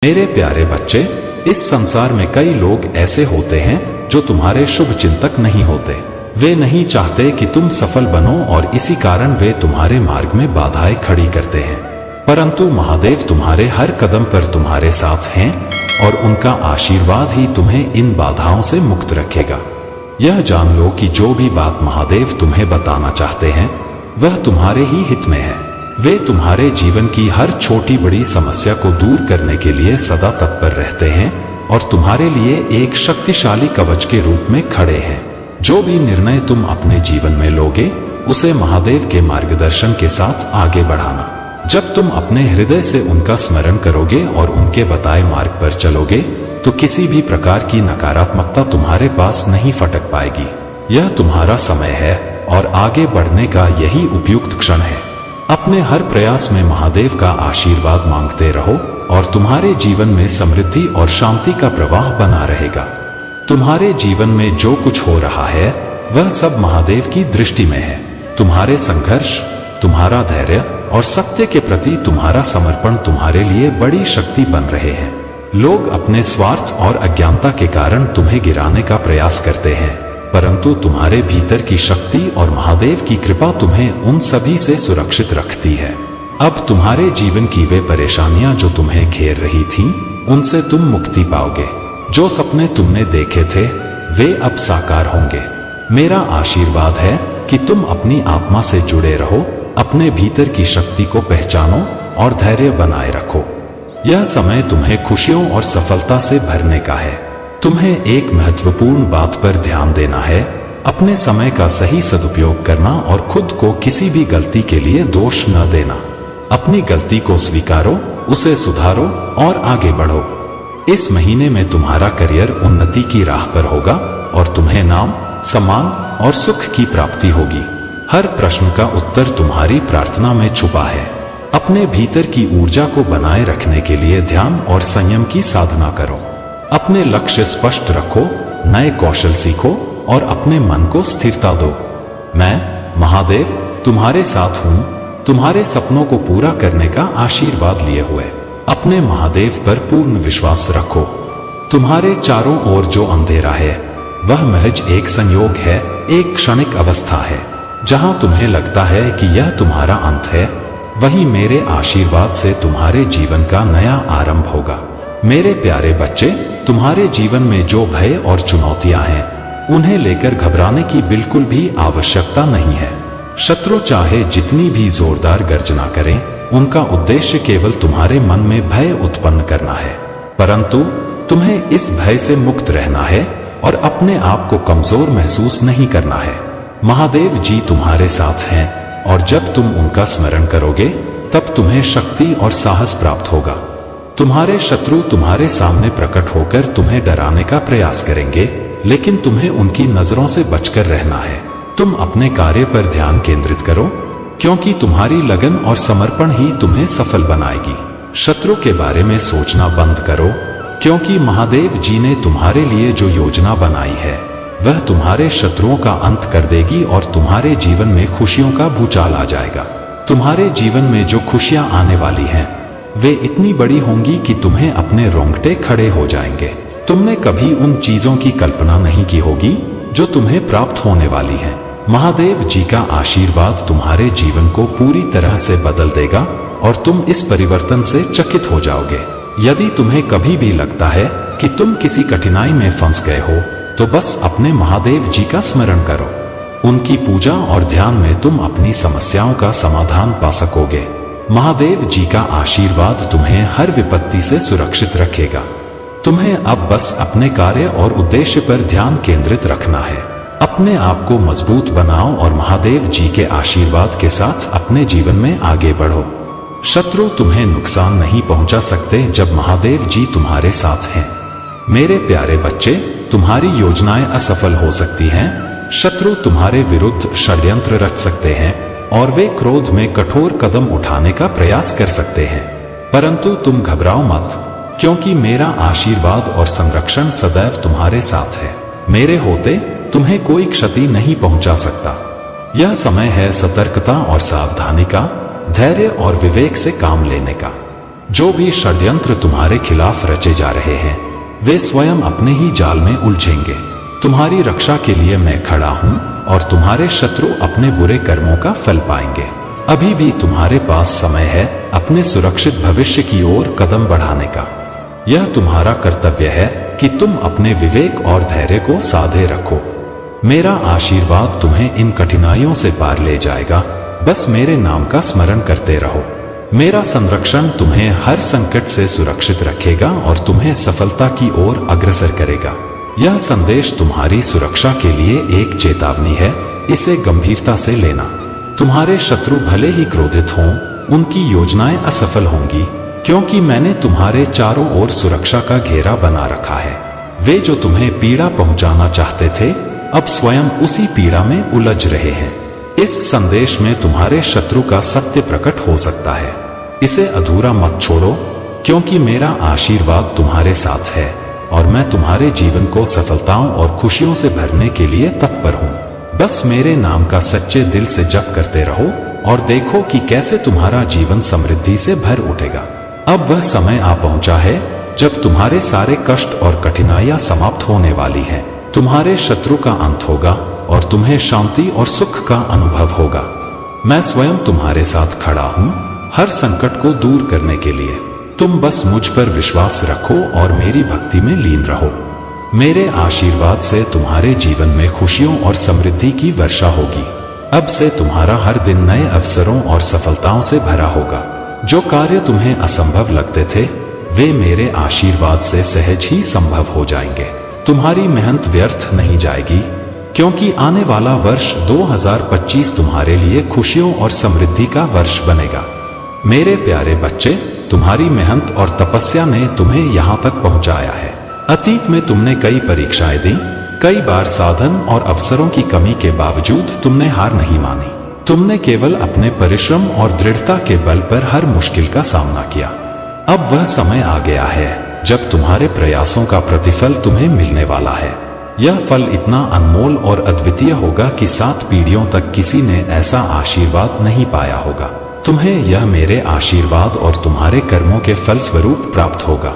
मेरे प्यारे बच्चे, इस संसार में कई लोग ऐसे होते हैं जो तुम्हारे शुभ चिंतक नहीं होते। वे नहीं चाहते कि तुम सफल बनो और इसी कारण वे तुम्हारे मार्ग में बाधाएं खड़ी करते हैं। परंतु महादेव तुम्हारे हर कदम पर तुम्हारे साथ हैं और उनका आशीर्वाद ही तुम्हें इन बाधाओं से मुक्त रखेगा। यह जान लो कि जो भी बात महादेव तुम्हें बताना चाहते हैं वह तुम्हारे ही हित में है। वे तुम्हारे जीवन की हर छोटी बड़ी समस्या को दूर करने के लिए सदा तत्पर रहते हैं और तुम्हारे लिए एक शक्तिशाली कवच के रूप में खड़े हैं। जो भी निर्णय तुम अपने जीवन में लोगे उसे महादेव के मार्गदर्शन के साथ आगे बढ़ाना। जब तुम अपने हृदय से उनका स्मरण करोगे और उनके बताए मार्ग पर चलोगे तो किसी भी प्रकार की नकारात्मकता तुम्हारे पास नहीं फटक पाएगी। यह तुम्हारा समय है और आगे बढ़ने का यही उपयुक्त क्षण है। अपने हर प्रयास में महादेव का आशीर्वाद मांगते रहो और तुम्हारे जीवन में समृद्धि और शांति का प्रवाह बना रहेगा। तुम्हारे जीवन में जो कुछ हो रहा है वह सब महादेव की दृष्टि में है। तुम्हारे संघर्ष, तुम्हारा धैर्य और सत्य के प्रति तुम्हारा समर्पण तुम्हारे लिए बड़ी शक्ति बन रहे हैं। लोग अपने स्वार्थ और अज्ञानता के कारण तुम्हें गिराने का प्रयास करते हैं, परंतु तुम्हारे भीतर की शक्ति और महादेव की कृपा तुम्हें उन सभी से सुरक्षित रखती है। अब तुम्हारे जीवन की वे परेशानियां जो तुम्हें घेर रही थीं, उनसे तुम मुक्ति पाओगे। जो सपने तुमने देखे थे वे अब साकार होंगे। मेरा आशीर्वाद है कि तुम अपनी आत्मा से जुड़े रहो, अपने भीतर की शक्ति को पहचानो और धैर्य बनाए रखो। यह समय तुम्हें खुशियों और सफलता से भरने का है। तुम्हें एक महत्वपूर्ण बात पर ध्यान देना है, अपने समय का सही सदुपयोग करना और खुद को किसी भी गलती के लिए दोष न देना। अपनी गलती को स्वीकारो, उसे सुधारो और आगे बढ़ो। इस महीने में तुम्हारा करियर उन्नति की राह पर होगा और तुम्हें नाम, सम्मान और सुख की प्राप्ति होगी। हर प्रश्न का उत्तर तुम्हारी प्रार्थना में छुपा है। अपने भीतर की ऊर्जा को बनाए रखने के लिए ध्यान और संयम की साधना करो। अपने लक्ष्य स्पष्ट रखो, नए कौशल सीखो और अपने मन को स्थिरता दो। मैं महादेव तुम्हारे साथ हूँ, तुम्हारे सपनों को पूरा करने का आशीर्वाद लिए हुए। अपने महादेव पर पूर्ण विश्वास रखो। तुम्हारे चारों ओर जो अंधेरा है वह महज एक संयोग है, एक क्षणिक अवस्था है। जहां तुम्हें लगता है कि यह तुम्हारा अंत है, वहीं मेरे आशीर्वाद से तुम्हारे जीवन का नया आरंभ होगा। मेरे प्यारे बच्चे, तुम्हारे जीवन में जो भय और चुनौतियां हैं उन्हें लेकर घबराने की बिल्कुल भी आवश्यकता नहीं है। शत्रु चाहे जितनी भी जोरदार गर्जना करें, उनका उद्देश्य केवल तुम्हारे मन में भय उत्पन्न करना है। परंतु तुम्हें इस भय से मुक्त रहना है और अपने आप को कमजोर महसूस नहीं करना है। महादेव जी तुम्हारे साथ हैं और जब तुम उनका स्मरण करोगे तब तुम्हें शक्ति और साहस प्राप्त होगा। तुम्हारे शत्रु तुम्हारे सामने प्रकट होकर तुम्हें डराने का प्रयास करेंगे, लेकिन तुम्हें उनकी नजरों से बचकर रहना है। तुम अपने कार्य पर ध्यान केंद्रित करो, क्योंकि तुम्हारी लगन और समर्पण ही तुम्हें सफल बनाएगी। शत्रु के बारे में सोचना बंद करो, क्योंकि महादेव जी ने तुम्हारे लिए जो योजना बनाई है वह तुम्हारे शत्रुओं का अंत कर देगी और तुम्हारे जीवन में खुशियों का भूचाल आ जाएगा। तुम्हारे जीवन में जो खुशियां आने वाली हैं वे इतनी बड़ी होंगी कि तुम्हें अपने रोंगटे खड़े हो जाएंगे। तुमने कभी उन चीजों की कल्पना नहीं की होगी जो तुम्हें प्राप्त होने वाली हैं। महादेव जी का आशीर्वाद तुम्हारे जीवन को पूरी तरह से बदल देगा और तुम इस परिवर्तन से चकित हो जाओगे। यदि तुम्हें कभी भी लगता है कि तुम किसी कठिनाई में फंस गए हो तो बस अपने महादेव जी का स्मरण करो। उनकी पूजा और ध्यान में तुम अपनी समस्याओं का समाधान पा सकोगे। महादेव जी का आशीर्वाद तुम्हें हर विपत्ति से सुरक्षित रखेगा। तुम्हें अब बस अपने कार्य और उद्देश्य पर ध्यान केंद्रित रखना है। अपने आप को मजबूत बनाओ और महादेव जी के आशीर्वाद के साथ अपने जीवन में आगे बढ़ो। शत्रु तुम्हें नुकसान नहीं पहुंचा सकते जब महादेव जी तुम्हारे साथ हैं। मेरे प्यारे बच्चे, तुम्हारी योजनाएं असफल हो सकती हैं, शत्रु तुम्हारे विरुद्ध षड्यंत्र रच सकते हैं और वे क्रोध में कठोर कदम उठाने का प्रयास कर सकते हैं, परंतु तुम घबराओ मत, क्योंकि मेरा आशीर्वाद और संरक्षण सदैव तुम्हारे साथ है। मेरे होते तुम्हें कोई क्षति नहीं पहुंचा सकता। यह समय है सतर्कता और सावधानी का, धैर्य और विवेक से काम लेने का। जो भी षड्यंत्र तुम्हारे खिलाफ रचे जा रहे हैं वे स्वयं अपने ही जाल में उलझेंगे। तुम्हारी रक्षा के लिए मैं खड़ा हूं और तुम्हारे शत्रु अपने बुरे कर्मों का फल पाएंगे। अभी भी तुम्हारे पास समय है अपने सुरक्षित भविष्य की ओर कदम बढ़ाने का। यह तुम्हारा कर्तव्य है कि तुम अपने विवेक और धैर्य को साधे रखो। मेरा आशीर्वाद तुम्हें इन कठिनाइयों से पार ले जाएगा। बस मेरे नाम का स्मरण करते रहो। मेरा संरक्षण तुम्हें हर संकट से सुरक्षित रखेगा और तुम्हें सफलता की ओर अग्रसर करेगा। यह संदेश तुम्हारी सुरक्षा के लिए एक चेतावनी है, इसे गंभीरता से लेना। तुम्हारे शत्रु भले ही क्रोधित हों, उनकी योजनाएं असफल होंगी, क्योंकि मैंने तुम्हारे चारों ओर सुरक्षा का घेरा बना रखा है। वे जो तुम्हें पीड़ा पहुंचाना चाहते थे अब स्वयं उसी पीड़ा में उलझ रहे हैं। इस संदेश में तुम्हारे शत्रु का सत्य प्रकट हो सकता है। इसे अधूरा मत छोड़ो, क्योंकि मेरा आशीर्वाद तुम्हारे साथ है और मैं तुम्हारे जीवन को सफलताओं और खुशियों से भरने के लिए तत्पर हूँ। बस मेरे नाम का सच्चे दिल से जप करते रहो और देखो कि कैसे तुम्हारा जीवन समृद्धि से भर उठेगा। अब वह समय आ पहुंचा है जब तुम्हारे सारे कष्ट और कठिनाइयां समाप्त होने वाली हैं। तुम्हारे शत्रु का अंत होगा और तुम्हें शांति और सुख का अनुभव होगा। मैं स्वयं तुम्हारे साथ खड़ा हूँ हर संकट को दूर करने के लिए। तुम बस मुझ पर विश्वास रखो और मेरी भक्ति में लीन रहो। मेरे आशीर्वाद से तुम्हारे जीवन में खुशियों और समृद्धि की वर्षा होगी। अब से तुम्हारा हर दिन नए अवसरों और सफलताओं से भरा होगा। जो कार्य तुम्हें असंभव लगते थे वे मेरे आशीर्वाद से सहज ही संभव हो जाएंगे। तुम्हारी मेहनत व्यर्थ नहीं जाएगी, क्योंकि आने वाला वर्ष 2025 तुम्हारे लिए खुशियों और समृद्धि का वर्ष बनेगा। मेरे प्यारे बच्चे, तुम्हारी मेहनत और तपस्या ने तुम्हें यहाँ तक पहुँचाया है। अतीत में तुमने कई परीक्षाएं दी, कई बार साधन और अवसरों की कमी के बावजूद तुमने हार नहीं मानी। तुमने केवल अपने परिश्रम और दृढ़ता के बल पर हर मुश्किल का सामना किया। अब वह समय आ गया है जब तुम्हारे प्रयासों का प्रतिफल तुम्हें मिलने वाला है। यह फल इतना अनमोल और अद्वितीय होगा कि 7 पीढ़ियों तक किसी ने ऐसा आशीर्वाद नहीं पाया होगा। तुम्हें यह मेरे आशीर्वाद और तुम्हारे कर्मों के फल स्वरूप प्राप्त होगा।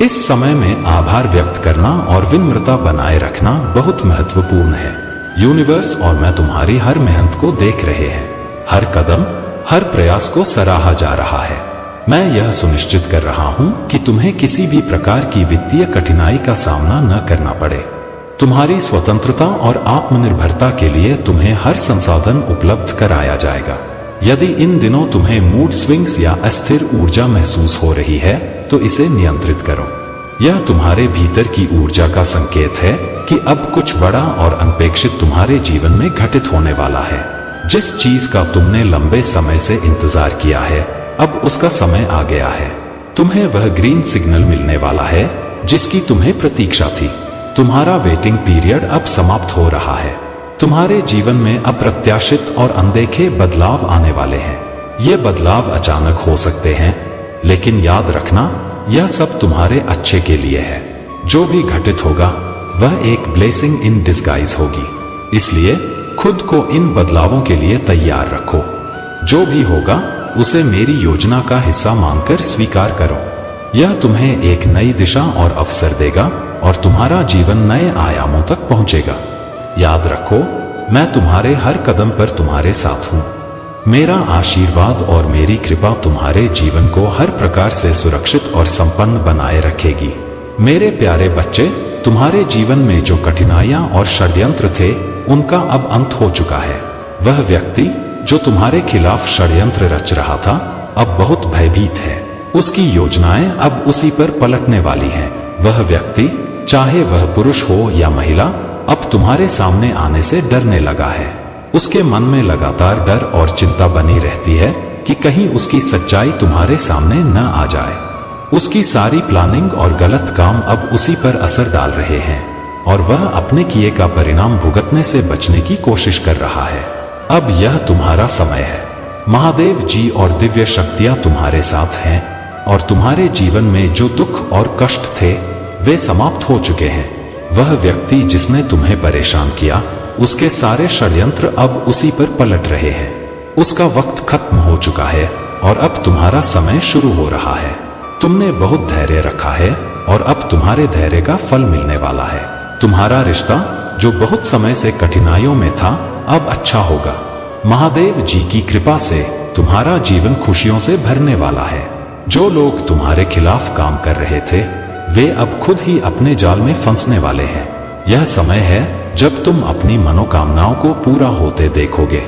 इस समय में आभार व्यक्त करना और विनम्रता बनाए रखना बहुत महत्वपूर्ण है। यूनिवर्स और मैं तुम्हारी हर मेहनत को देख रहे हैं। हर कदम, हर प्रयास को सराहा जा रहा है। मैं यह सुनिश्चित कर रहा हूं कि तुम्हें किसी भी प्रकार की वित्तीय कठिनाई का सामना न करना पड़े। तुम्हारी स्वतंत्रता और आत्मनिर्भरता के लिए तुम्हें हर संसाधन उपलब्ध कराया जाएगा। यदि इन दिनों तुम्हें मूड स्विंग्स या अस्थिर ऊर्जा महसूस हो रही है तो इसे नियंत्रित करो। यह तुम्हारे भीतर की ऊर्जा का संकेत है कि अब कुछ बड़ा और अनपेक्षित तुम्हारे जीवन में घटित होने वाला है। जिस चीज का तुमने लंबे समय से इंतजार किया है अब उसका समय आ गया है। तुम्हें वह ग्रीन सिग्नल मिलने वाला है जिसकी तुम्हें प्रतीक्षा थी। तुम्हारा वेटिंग पीरियड अब समाप्त हो रहा है। तुम्हारे जीवन में अप्रत्याशित और अनदेखे बदलाव आने वाले हैं। ये बदलाव अचानक हो सकते हैं, लेकिन याद रखना यह सब तुम्हारे अच्छे के लिए है। जो भी घटित होगा वह एक ब्लेसिंग इन डिस्गाइज होगी। इसलिए खुद को इन बदलावों के लिए तैयार रखो। जो भी होगा उसे मेरी योजना का हिस्सा मानकर स्वीकार करो। यह तुम्हें एक नई दिशा और अवसर देगा और तुम्हारा जीवन नए आयामों तक पहुंचेगा। याद रखो, मैं तुम्हारे हर कदम पर तुम्हारे साथ हूं। मेरा आशीर्वाद और मेरी कृपा तुम्हारे जीवन को हर प्रकार से सुरक्षित और संपन्न बनाए रखेगी। मेरे प्यारे बच्चे, तुम्हारे जीवन में जो कठिनाइयां और षड्यंत्र थे उनका अब अंत हो चुका है। वह व्यक्ति जो तुम्हारे खिलाफ षड्यंत्र रच रहा था अब बहुत भयभीत है। उसकी योजनाएं अब उसी पर पलटने वाली हैं। वह व्यक्ति, चाहे वह पुरुष हो या महिला, अब तुम्हारे सामने आने से डरने लगा है। उसके मन में लगातार डर और चिंता बनी रहती है कि कहीं उसकी सच्चाई तुम्हारे सामने न आ जाए। उसकी सारी प्लानिंग और गलत काम अब उसी पर असर डाल रहे हैं और वह अपने किए का परिणाम भुगतने से बचने की कोशिश कर रहा है। अब यह तुम्हारा समय है। महादेव जी और दिव्य शक्तियां तुम्हारे साथ हैं और तुम्हारे जीवन में जो दुख और कष्ट थे वे समाप्त हो चुके हैं। वह व्यक्ति जिसने तुम्हें परेशान किया उसके सारे षड्यंत्र अब उसी पर पलट रहे हैं। उसका वक्त खत्म हो चुका है और अब तुम्हारा समय शुरू हो रहा है। तुमने बहुत धैर्य रखा है और अब तुम्हारे धैर्य का फल मिलने वाला है। तुम्हारा रिश्ता जो बहुत समय से कठिनाइयों में था अब अच्छा होगा। महादेव जी की कृपा से तुम्हारा जीवन खुशियों से भरने वाला है। जो लोग तुम्हारे खिलाफ काम कर रहे थे वे अब खुद ही अपने जाल में फंसने वाले हैं। यह समय है जब तुम अपनी मनोकामनाओं को पूरा होते देखोगे।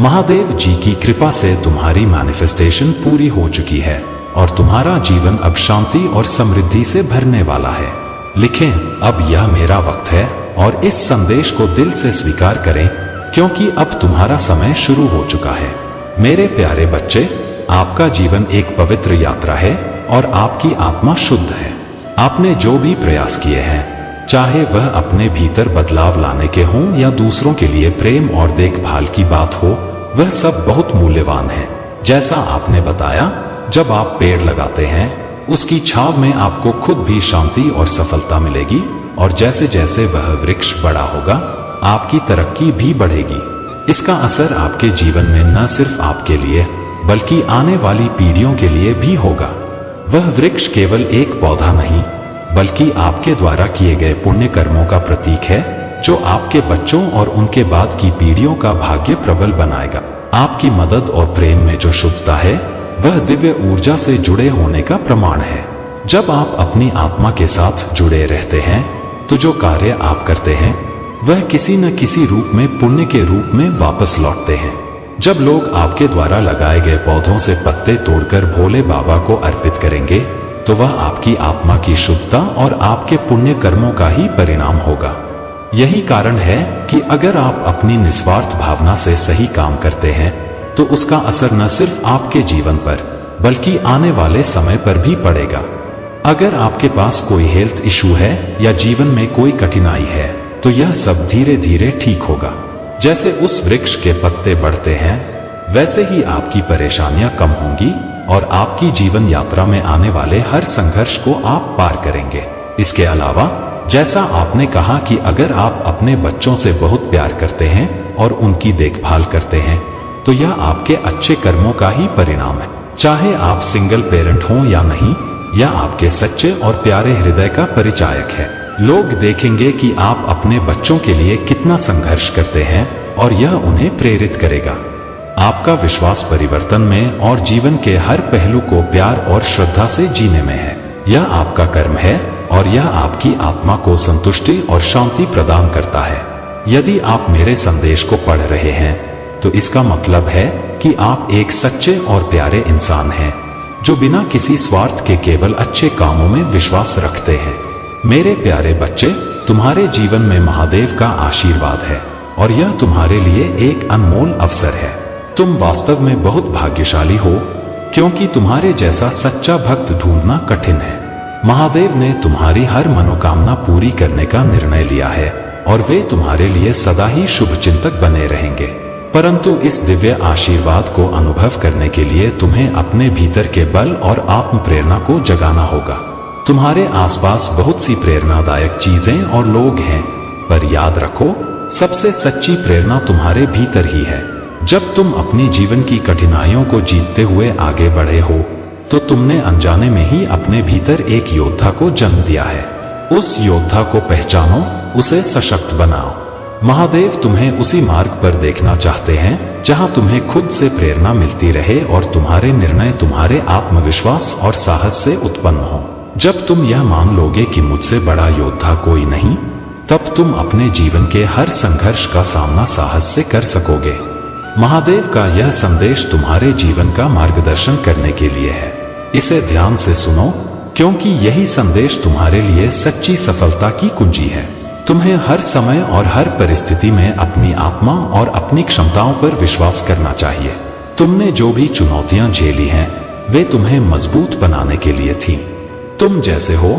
महादेव जी की कृपा से तुम्हारी मैनिफेस्टेशन पूरी हो चुकी है और तुम्हारा जीवन अब शांति और समृद्धि से भरने वाला है। लिखें, अब यह मेरा वक्त है और इस संदेश को दिल से स्वीकार करें क्योंकि अब तुम्हारा समय शुरू हो चुका है। मेरे प्यारे बच्चे, आपका जीवन एक पवित्र यात्रा है और आपकी आत्मा शुद्ध है। आपने जो भी प्रयास किए हैं, चाहे वह अपने भीतर बदलाव लाने के हों या दूसरों के लिए प्रेम और देखभाल की बात हो, वह सब बहुत मूल्यवान है। जैसा आपने बताया, जब आप पेड़ लगाते हैं उसकी छांव में आपको खुद भी शांति और सफलता मिलेगी और जैसे जैसे वह वृक्ष बड़ा होगा आपकी तरक्की भी बढ़ेगी। इसका असर आपके जीवन में न सिर्फ आपके लिए बल्कि आने वाली पीढ़ियों के लिए भी होगा। वह वृक्ष केवल एक पौधा नहीं बल्कि आपके द्वारा किए गए पुण्य कर्मों का प्रतीक है जो आपके बच्चों और उनके बाद की पीढ़ियों का भाग्य प्रबल बनाएगा। आपकी मदद और प्रेम में जो शुद्धता है वह दिव्य ऊर्जा से जुड़े होने का प्रमाण है। जब आप अपनी आत्मा के साथ जुड़े रहते हैं तो जो कार्य आप करते हैं वह किसी न किसी रूप में पुण्य के रूप में वापस लौटते हैं। जब लोग आपके द्वारा लगाए गए पौधों से पत्ते तोड़कर भोले बाबा को अर्पित करेंगे तो वह आपकी आत्मा की शुद्धता और आपके पुण्य कर्मों का ही परिणाम होगा। यही कारण है कि अगर आप अपनी निस्वार्थ भावना से सही काम करते हैं तो उसका असर न सिर्फ आपके जीवन पर बल्कि आने वाले समय पर भी पड़ेगा। अगर आपके पास कोई हेल्थ इशू है या जीवन में कोई कठिनाई है तो यह सब धीरे धीरे ठीक होगा। जैसे उस वृक्ष के पत्ते बढ़ते हैं वैसे ही आपकी परेशानियां कम होंगी और आपकी जीवन यात्रा में आने वाले हर संघर्ष को आप पार करेंगे। इसके अलावा जैसा आपने कहा कि अगर आप अपने बच्चों से बहुत प्यार करते हैं और उनकी देखभाल करते हैं तो यह आपके अच्छे कर्मों का ही परिणाम है। चाहे आप सिंगल पेरेंट हों या नहीं, यह आपके सच्चे और प्यारे हृदय का परिचायक है। लोग देखेंगे कि आप अपने बच्चों के लिए कितना संघर्ष करते हैं और यह उन्हें प्रेरित करेगा। आपका विश्वास परिवर्तन में और जीवन के हर पहलू को प्यार और श्रद्धा से जीने में है। यह आपका कर्म है और यह आपकी आत्मा को संतुष्टि और शांति प्रदान करता है। यदि आप मेरे संदेश को पढ़ रहे हैं तो इसका मतलब है कि आप एक सच्चे और प्यारे इंसान हैं जो बिना किसी स्वार्थ के केवल अच्छे कामों में विश्वास रखते हैं। मेरे प्यारे बच्चे, तुम्हारे जीवन में महादेव का आशीर्वाद है और यह तुम्हारे लिए एक अनमोल अवसर है। तुम वास्तव में बहुत भाग्यशाली हो क्योंकि तुम्हारे जैसा सच्चा भक्त ढूंढना कठिन है। महादेव ने तुम्हारी हर मनोकामना पूरी करने का निर्णय लिया है और वे तुम्हारे लिए सदा ही शुभ चिंतक बने रहेंगे। परंतु इस दिव्य आशीर्वाद को अनुभव करने के लिए तुम्हें अपने भीतर के बल और आत्म प्रेरणा को जगाना होगा। तुम्हारे आसपास बहुत सी प्रेरणादायक चीजें और लोग हैं, पर याद रखो, सबसे सच्ची प्रेरणा तुम्हारे भीतर ही है। जब तुम अपनी जीवन की कठिनाइयों को जीतते हुए आगे बढ़े हो तो तुमने अनजाने में ही अपने भीतर एक योद्धा को जन्म दिया है। उस योद्धा को पहचानो, उसे सशक्त बनाओ। महादेव तुम्हें उसी मार्ग पर देखना चाहते हैं जहां तुम्हें खुद से प्रेरणा मिलती रहे और तुम्हारे निर्णय तुम्हारे आत्मविश्वास और साहस से उत्पन्न हो। जब तुम यह मान लोगे कि मुझसे बड़ा योद्धा कोई नहीं, तब तुम अपने जीवन के हर संघर्ष का सामना साहस से कर सकोगे। महादेव का यह संदेश तुम्हारे जीवन का मार्गदर्शन करने के लिए है। इसे ध्यान से सुनो क्योंकि यही संदेश तुम्हारे लिए सच्ची सफलता की कुंजी है। तुम्हें हर समय और हर परिस्थिति में अपनी आत्मा और अपनी क्षमताओं पर विश्वास करना चाहिए। तुमने जो भी चुनौतियां झेली हैं, वे तुम्हें मजबूत बनाने के लिए थीं। तुम जैसे हो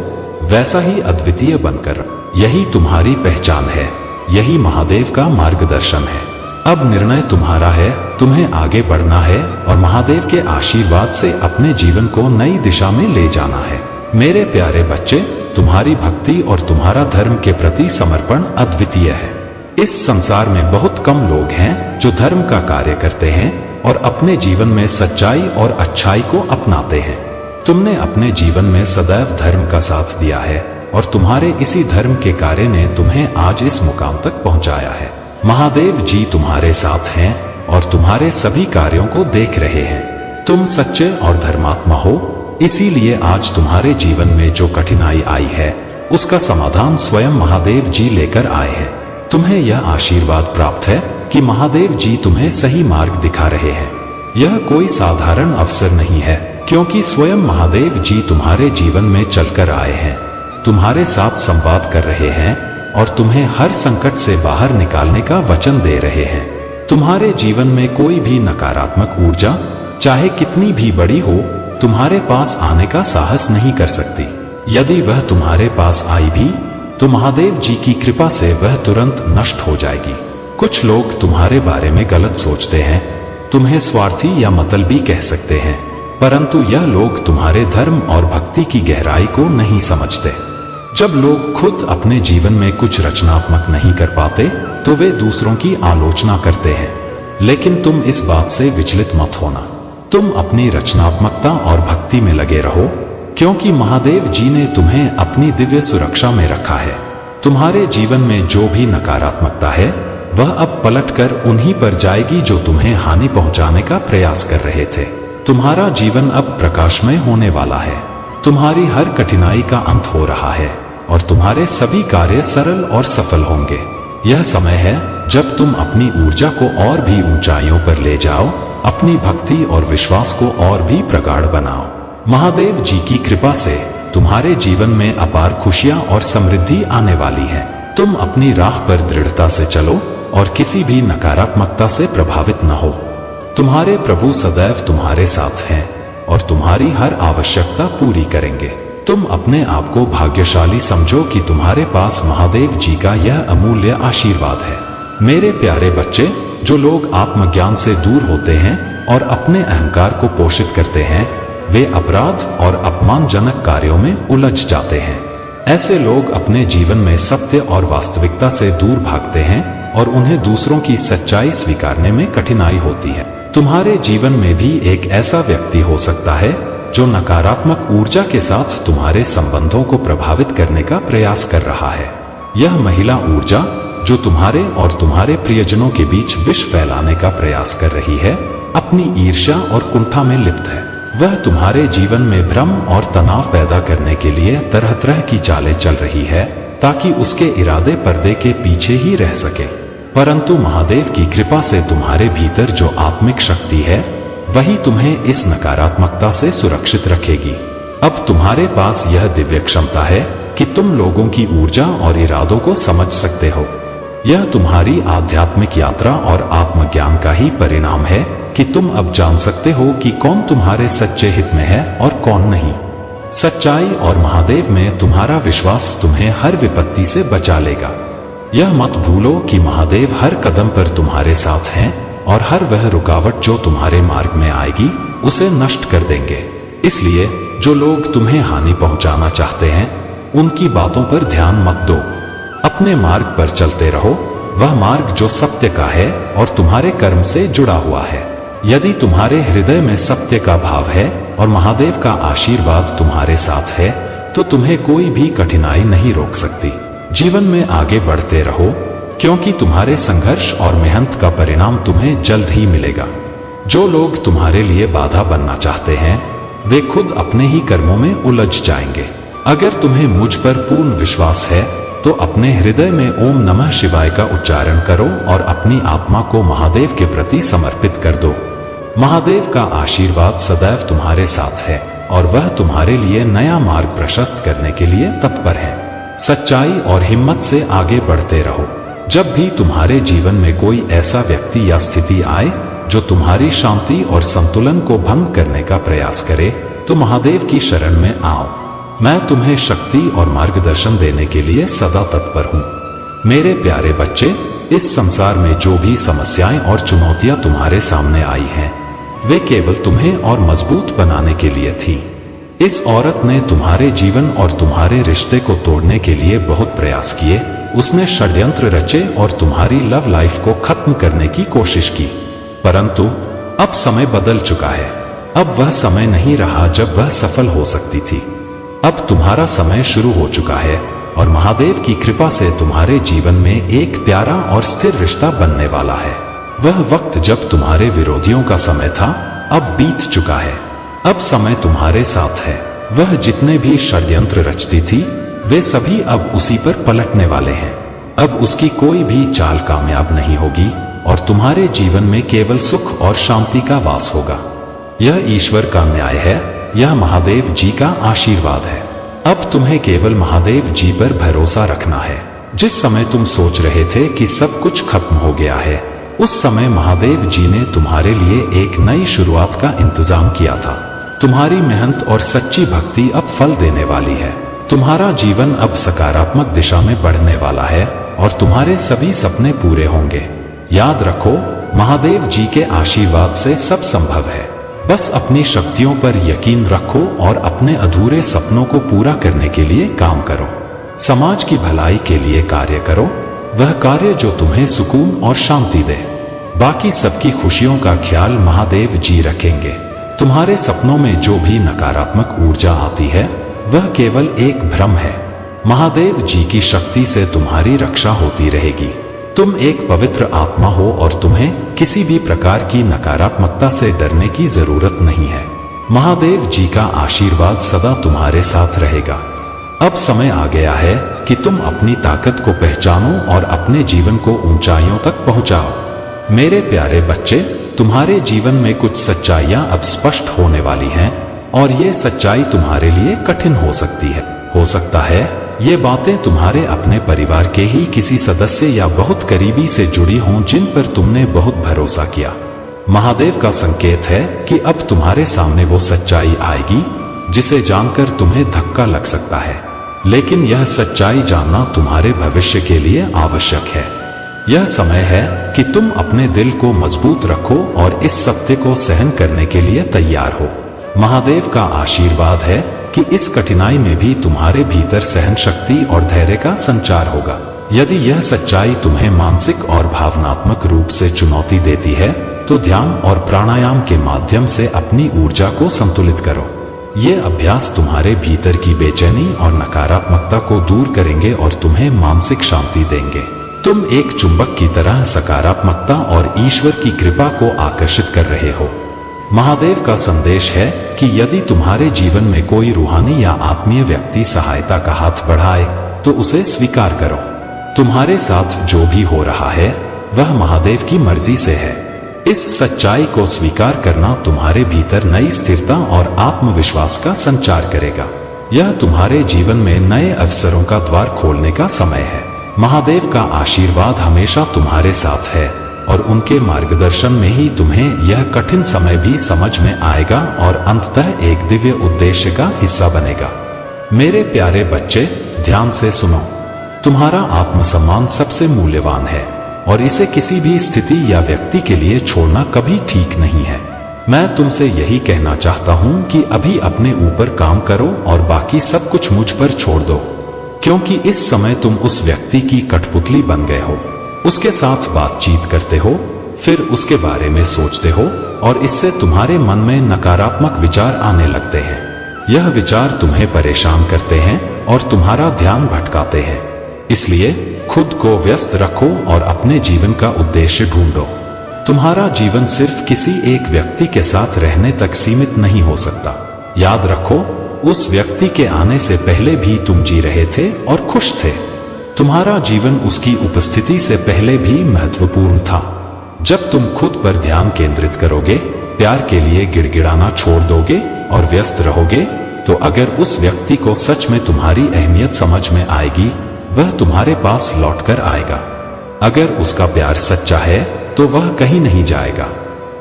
वैसा ही अद्वितीय बनकर, यही तुम्हारी पहचान है, यही महादेव का मार्गदर्शन है। अब निर्णय तुम्हारा है, तुम्हें आगे बढ़ना है और महादेव के आशीर्वाद से अपने जीवन को नई दिशा में ले जाना है। मेरे प्यारे बच्चे, तुम्हारी भक्ति और तुम्हारा धर्म के प्रति समर्पण अद्वितीय है। इस संसार में बहुत कम लोग हैं जो धर्म का कार्य करते हैं और अपने जीवन में सच्चाई और अच्छाई को अपनाते हैं। तुमने अपने जीवन में सदैव धर्म का साथ दिया है और तुम्हारे इसी धर्म के कार्य ने तुम्हें आज इस मुकाम तक पहुंचाया है। महादेव जी तुम्हारे साथ हैं और तुम्हारे सभी कार्यों को देख रहे हैं। तुम सच्चे और धर्मात्मा हो, इसीलिए आज तुम्हारे जीवन में जो कठिनाई आई है उसका समाधान स्वयं महादेव जी लेकर आए हैं। तुम्हें यह आशीर्वाद प्राप्त है कि महादेव जी तुम्हें सही मार्ग दिखा रहे हैं। यह कोई साधारण अवसर नहीं है, क्योंकि स्वयं महादेव जी तुम्हारे जीवन में चलकर आए हैं, तुम्हारे साथ संवाद कर रहे हैं और तुम्हें हर संकट से बाहर निकालने का वचन दे रहे हैं। तुम्हारे जीवन में कोई भी नकारात्मक ऊर्जा, चाहे कितनी भी बड़ी हो, तुम्हारे पास आने का साहस नहीं कर सकती। यदि वह तुम्हारे पास आई भी तो महादेव जी की कृपा से वह तुरंत नष्ट हो जाएगी। कुछ लोग तुम्हारे बारे में गलत सोचते हैं, तुम्हें स्वार्थी या मतलबी कह सकते हैं, परंतु यह लोग तुम्हारे धर्म और भक्ति की गहराई को नहीं समझते। जब लोग खुद अपने जीवन में कुछ रचनात्मक नहीं कर पाते तो वे दूसरों की आलोचना करते हैं, लेकिन तुम इस बात से विचलित मत होना। तुम अपनी रचनात्मकता और भक्ति में लगे रहो, क्योंकि महादेव जी ने तुम्हें अपनी दिव्य सुरक्षा में रखा है। तुम्हारे जीवन में जो भी नकारात्मकता है वह अब पलटकर उन्हीं पर जाएगी जो तुम्हें हानि पहुंचाने का प्रयास कर रहे थे। तुम्हारा जीवन अब प्रकाशमय होने वाला है। तुम्हारी हर कठिनाई का अंत हो रहा है और तुम्हारे सभी कार्य सरल और सफल होंगे। यह समय है जब तुम अपनी ऊर्जा को और भी ऊंचाइयों पर ले जाओ, अपनी भक्ति और विश्वास को और भी प्रगाढ़ बनाओ। महादेव जी की कृपा से तुम्हारे जीवन में अपार खुशियां और समृद्धि आने वाली है। तुम अपनी राह पर दृढ़ता से चलो और किसी भी नकारात्मकता से प्रभावित न हो। तुम्हारे प्रभु सदैव तुम्हारे साथ हैं और तुम्हारी हर आवश्यकता पूरी करेंगे। तुम अपने आप को भाग्यशाली समझो कि तुम्हारे पास महादेव जी का यह अमूल्य आशीर्वाद है। मेरे प्यारे बच्चे, जो लोग आत्मज्ञान से दूर होते हैं और अपने अहंकार को पोषित करते हैं, वे अपराध और अपमानजनक कार्यों में उलझ जाते हैं। ऐसे लोग अपने जीवन में सत्य और वास्तविकता से दूर भागते हैं और उन्हें दूसरों की सच्चाई स्वीकारने में कठिनाई होती है। तुम्हारे जीवन में भी एक ऐसा व्यक्ति हो सकता है जो नकारात्मक ऊर्जा के साथ तुम्हारे संबंधों को प्रभावित करने का प्रयास कर रहा है। यह महिला ऊर्जा जो तुम्हारे और तुम्हारे प्रियजनों के बीच विष फैलाने का प्रयास कर रही है, अपनी ईर्ष्या और कुंठा में लिप्त है। वह तुम्हारे जीवन में भ्रम और तनाव पैदा करने के लिए तरह तरह की चालें चल रही है, ताकि उसके इरादे पर्दे के पीछे ही रह सके। परंतु महादेव की कृपा से तुम्हारे भीतर जो आत्मिक शक्ति है, वही तुम्हें इस नकारात्मकता से सुरक्षित रखेगी। अब तुम्हारे पास यह दिव्य क्षमता है कि तुम लोगों की ऊर्जा और इरादों को समझ सकते हो। यह तुम्हारी आध्यात्मिक यात्रा और आत्मज्ञान का ही परिणाम है कि तुम अब जान सकते हो कि कौन तुम्हारे सच्चे हित में है और कौन नहीं। सच्चाई और महादेव में तुम्हारा विश्वास तुम्हें हर विपत्ति से बचा लेगा। यह मत भूलो कि महादेव हर कदम पर तुम्हारे साथ हैं और हर वह रुकावट जो तुम्हारे मार्ग में आएगी उसे नष्ट कर देंगे। इसलिए जो लोग तुम्हें हानि पहुंचाना चाहते हैं, उनकी बातों पर ध्यान मत दो। अपने मार्ग पर चलते रहो, वह मार्ग जो सत्य का है और तुम्हारे कर्म से जुड़ा हुआ है। यदि तुम्हारे हृदय में सत्य का भाव है और महादेव का आशीर्वाद तुम्हारे साथ है, तो तुम्हें कोई भी कठिनाई नहीं रोक सकती। जीवन में आगे बढ़ते रहो, क्योंकि तुम्हारे संघर्ष और मेहनत का परिणाम तुम्हें जल्द ही मिलेगा। जो लोग तुम्हारे लिए बाधा बनना चाहते हैं, वे खुद अपने ही कर्मों में उलझ जाएंगे। अगर तुम्हें मुझ पर पूर्ण विश्वास है तो अपने हृदय में ओम नमः शिवाय का उच्चारण करो और अपनी आत्मा को महादेव के प्रति समर्पित कर दो। महादेव का आशीर्वाद सदैव तुम्हारे साथ है और वह तुम्हारे लिए नया मार्ग प्रशस्त करने के लिए तत्पर है। सच्चाई और हिम्मत से आगे बढ़ते रहो। जब भी तुम्हारे जीवन में कोई ऐसा व्यक्ति या स्थिति आए जो तुम्हारी शांति और संतुलन को भंग करने का प्रयास करे, तो महादेव की शरण में आओ। मैं तुम्हें शक्ति और मार्गदर्शन देने के लिए सदा तत्पर हूँ। मेरे प्यारे बच्चे, इस संसार में जो भी समस्याएं और चुनौतियां तुम्हारे सामने आई हैं, वे केवल तुम्हें और मजबूत बनाने के लिए थी। इस औरत ने तुम्हारे जीवन और तुम्हारे रिश्ते को तोड़ने के लिए बहुत प्रयास किए। उसने षड्यंत्र रचे और तुम्हारी लव लाइफ को खत्म करने की कोशिश की, परंतु अब समय बदल चुका है। अब वह समय नहीं रहा जब वह सफल हो सकती थी। अब तुम्हारा समय शुरू हो चुका है और महादेव की कृपा से तुम्हारे जीवन में एक प्यारा और स्थिर रिश्ता बनने वाला है। वह वक्त जब तुम्हारे विरोधियों का समय था अब बीत चुका है। अब समय तुम्हारे साथ है। वह जितने भी षड्यंत्र रचती थी वे सभी अब उसी पर पलटने वाले हैं। अब उसकी कोई भी चाल कामयाब नहीं होगी और तुम्हारे जीवन में केवल सुख और शांति का वास होगा। यह ईश्वर का न्याय है, यह महादेव जी का आशीर्वाद है। अब तुम्हें केवल महादेव जी पर भरोसा रखना है। जिस समय तुम सोच रहे थे कि सब कुछ खत्म हो गया है, उस समय महादेव जी ने तुम्हारे लिए एक नई शुरुआत का इंतजाम किया था। तुम्हारी मेहनत और सच्ची भक्ति अब फल देने वाली है। तुम्हारा जीवन अब सकारात्मक दिशा में बढ़ने वाला है और तुम्हारे सभी सपने पूरे होंगे। याद रखो, महादेव जी के आशीर्वाद से सब संभव है। बस अपनी शक्तियों पर यकीन रखो और अपने अधूरे सपनों को पूरा करने के लिए काम करो। समाज की भलाई के लिए कार्य करो, वह कार्य जो तुम्हें सुकून और शांति दे। बाकी सबकी खुशियों का ख्याल महादेव जी रखेंगे। तुम्हारे सपनों में जो भी नकारात्मक ऊर्जा आती है वह केवल एक भ्रम है। महादेव जी की शक्ति से तुम्हारी रक्षा होती रहेगी। तुम एक पवित्र आत्मा हो और तुम्हें किसी भी प्रकार की नकारात्मकता से डरने की जरूरत नहीं है। महादेव जी का आशीर्वाद सदा तुम्हारे साथ रहेगा। अब समय आ गया है कि तुम अपनी ताकत को पहचानो और अपने जीवन को ऊंचाइयों तक पहुंचाओ। मेरे प्यारे बच्चे, तुम्हारे जीवन में कुछ सच्चाइयां अब स्पष्ट होने वाली हैं और ये सच्चाई तुम्हारे लिए कठिन हो सकती है। हो सकता है ये बातें तुम्हारे अपने परिवार के ही किसी सदस्य या बहुत करीबी से जुड़ी हों जिन पर तुमने बहुत भरोसा किया। महादेव का संकेत है कि अब तुम्हारे सामने वो सच्चाई आएगी जिसे जानकर तुम्हें धक्का लग सकता है, लेकिन यह सच्चाई जानना तुम्हारे भविष्य के लिए आवश्यक है। यह समय है कि तुम अपने दिल को मजबूत रखो और इस सत्य को सहन करने के लिए तैयार हो। महादेव का आशीर्वाद है कि इस कठिनाई में भी तुम्हारे भीतर सहन शक्ति और धैर्य का संचार होगा। यदि यह सच्चाई तुम्हें मानसिक और भावनात्मक रूप से चुनौती देती है तो ध्यान और प्राणायाम के माध्यम से अपनी ऊर्जा को संतुलित करो। ये अभ्यास तुम्हारे भीतर की बेचैनी और नकारात्मकता को दूर करेंगे और तुम्हें मानसिक शांति देंगे। तुम एक चुंबक की तरह सकारात्मकता और ईश्वर की कृपा को आकर्षित कर रहे हो। महादेव का संदेश है कि यदि तुम्हारे जीवन में कोई रूहानी या आत्मीय व्यक्ति सहायता का हाथ बढ़ाए तो उसे स्वीकार करो। तुम्हारे साथ जो भी हो रहा है वह महादेव की मर्जी से है। इस सच्चाई को स्वीकार करना तुम्हारे भीतर नई स्थिरता और आत्मविश्वास का संचार करेगा। यह तुम्हारे जीवन में नए अवसरों का द्वार खोलने का समय है। महादेव का आशीर्वाद हमेशा तुम्हारे साथ है और उनके मार्गदर्शन में ही तुम्हें यह कठिन समय भी समझ में आएगा और अंततः एक दिव्य उद्देश्य का हिस्सा बनेगा। मेरे प्यारे बच्चे, ध्यान से सुनो। तुम्हारा आत्मसम्मान सबसे मूल्यवान है और इसे किसी भी स्थिति या व्यक्ति के लिए छोड़ना कभी ठीक नहीं है। मैं तुमसे यही कहना चाहता हूं कि अभी अपने ऊपर काम करो और बाकी सब कुछ मुझ पर छोड़ दो, क्योंकि इस समय तुम उस व्यक्ति की कठपुतली बन गए हो। उसके साथ बातचीत करते हो, फिर उसके बारे में सोचते हो और इससे तुम्हारे मन में नकारात्मक विचार आने लगते हैं। यह विचार तुम्हें परेशान करते हैं और तुम्हारा ध्यान भटकाते हैं। इसलिए खुद को व्यस्त रखो और अपने जीवन का उद्देश्य ढूंढो। तुम्हारा जीवन सिर्फ किसी एक व्यक्ति के साथ रहने तक सीमित नहीं हो सकता। याद रखो, उस व्यक्ति के आने से पहले भी तुम जी रहे थे और खुश थे। तुम्हारा जीवन उसकी उपस्थिति से पहले भी महत्वपूर्ण था। जब तुम खुद पर ध्यान केंद्रित करोगे, प्यार के लिए गिड़गिड़ाना छोड़ दोगे और व्यस्त रहोगे, तो अगर उस व्यक्ति को सच में तुम्हारी अहमियत समझ में आएगी, वह तुम्हारे पास लौटकर आएगा। अगर उसका प्यार सच्चा है तो वह कहीं नहीं जाएगा।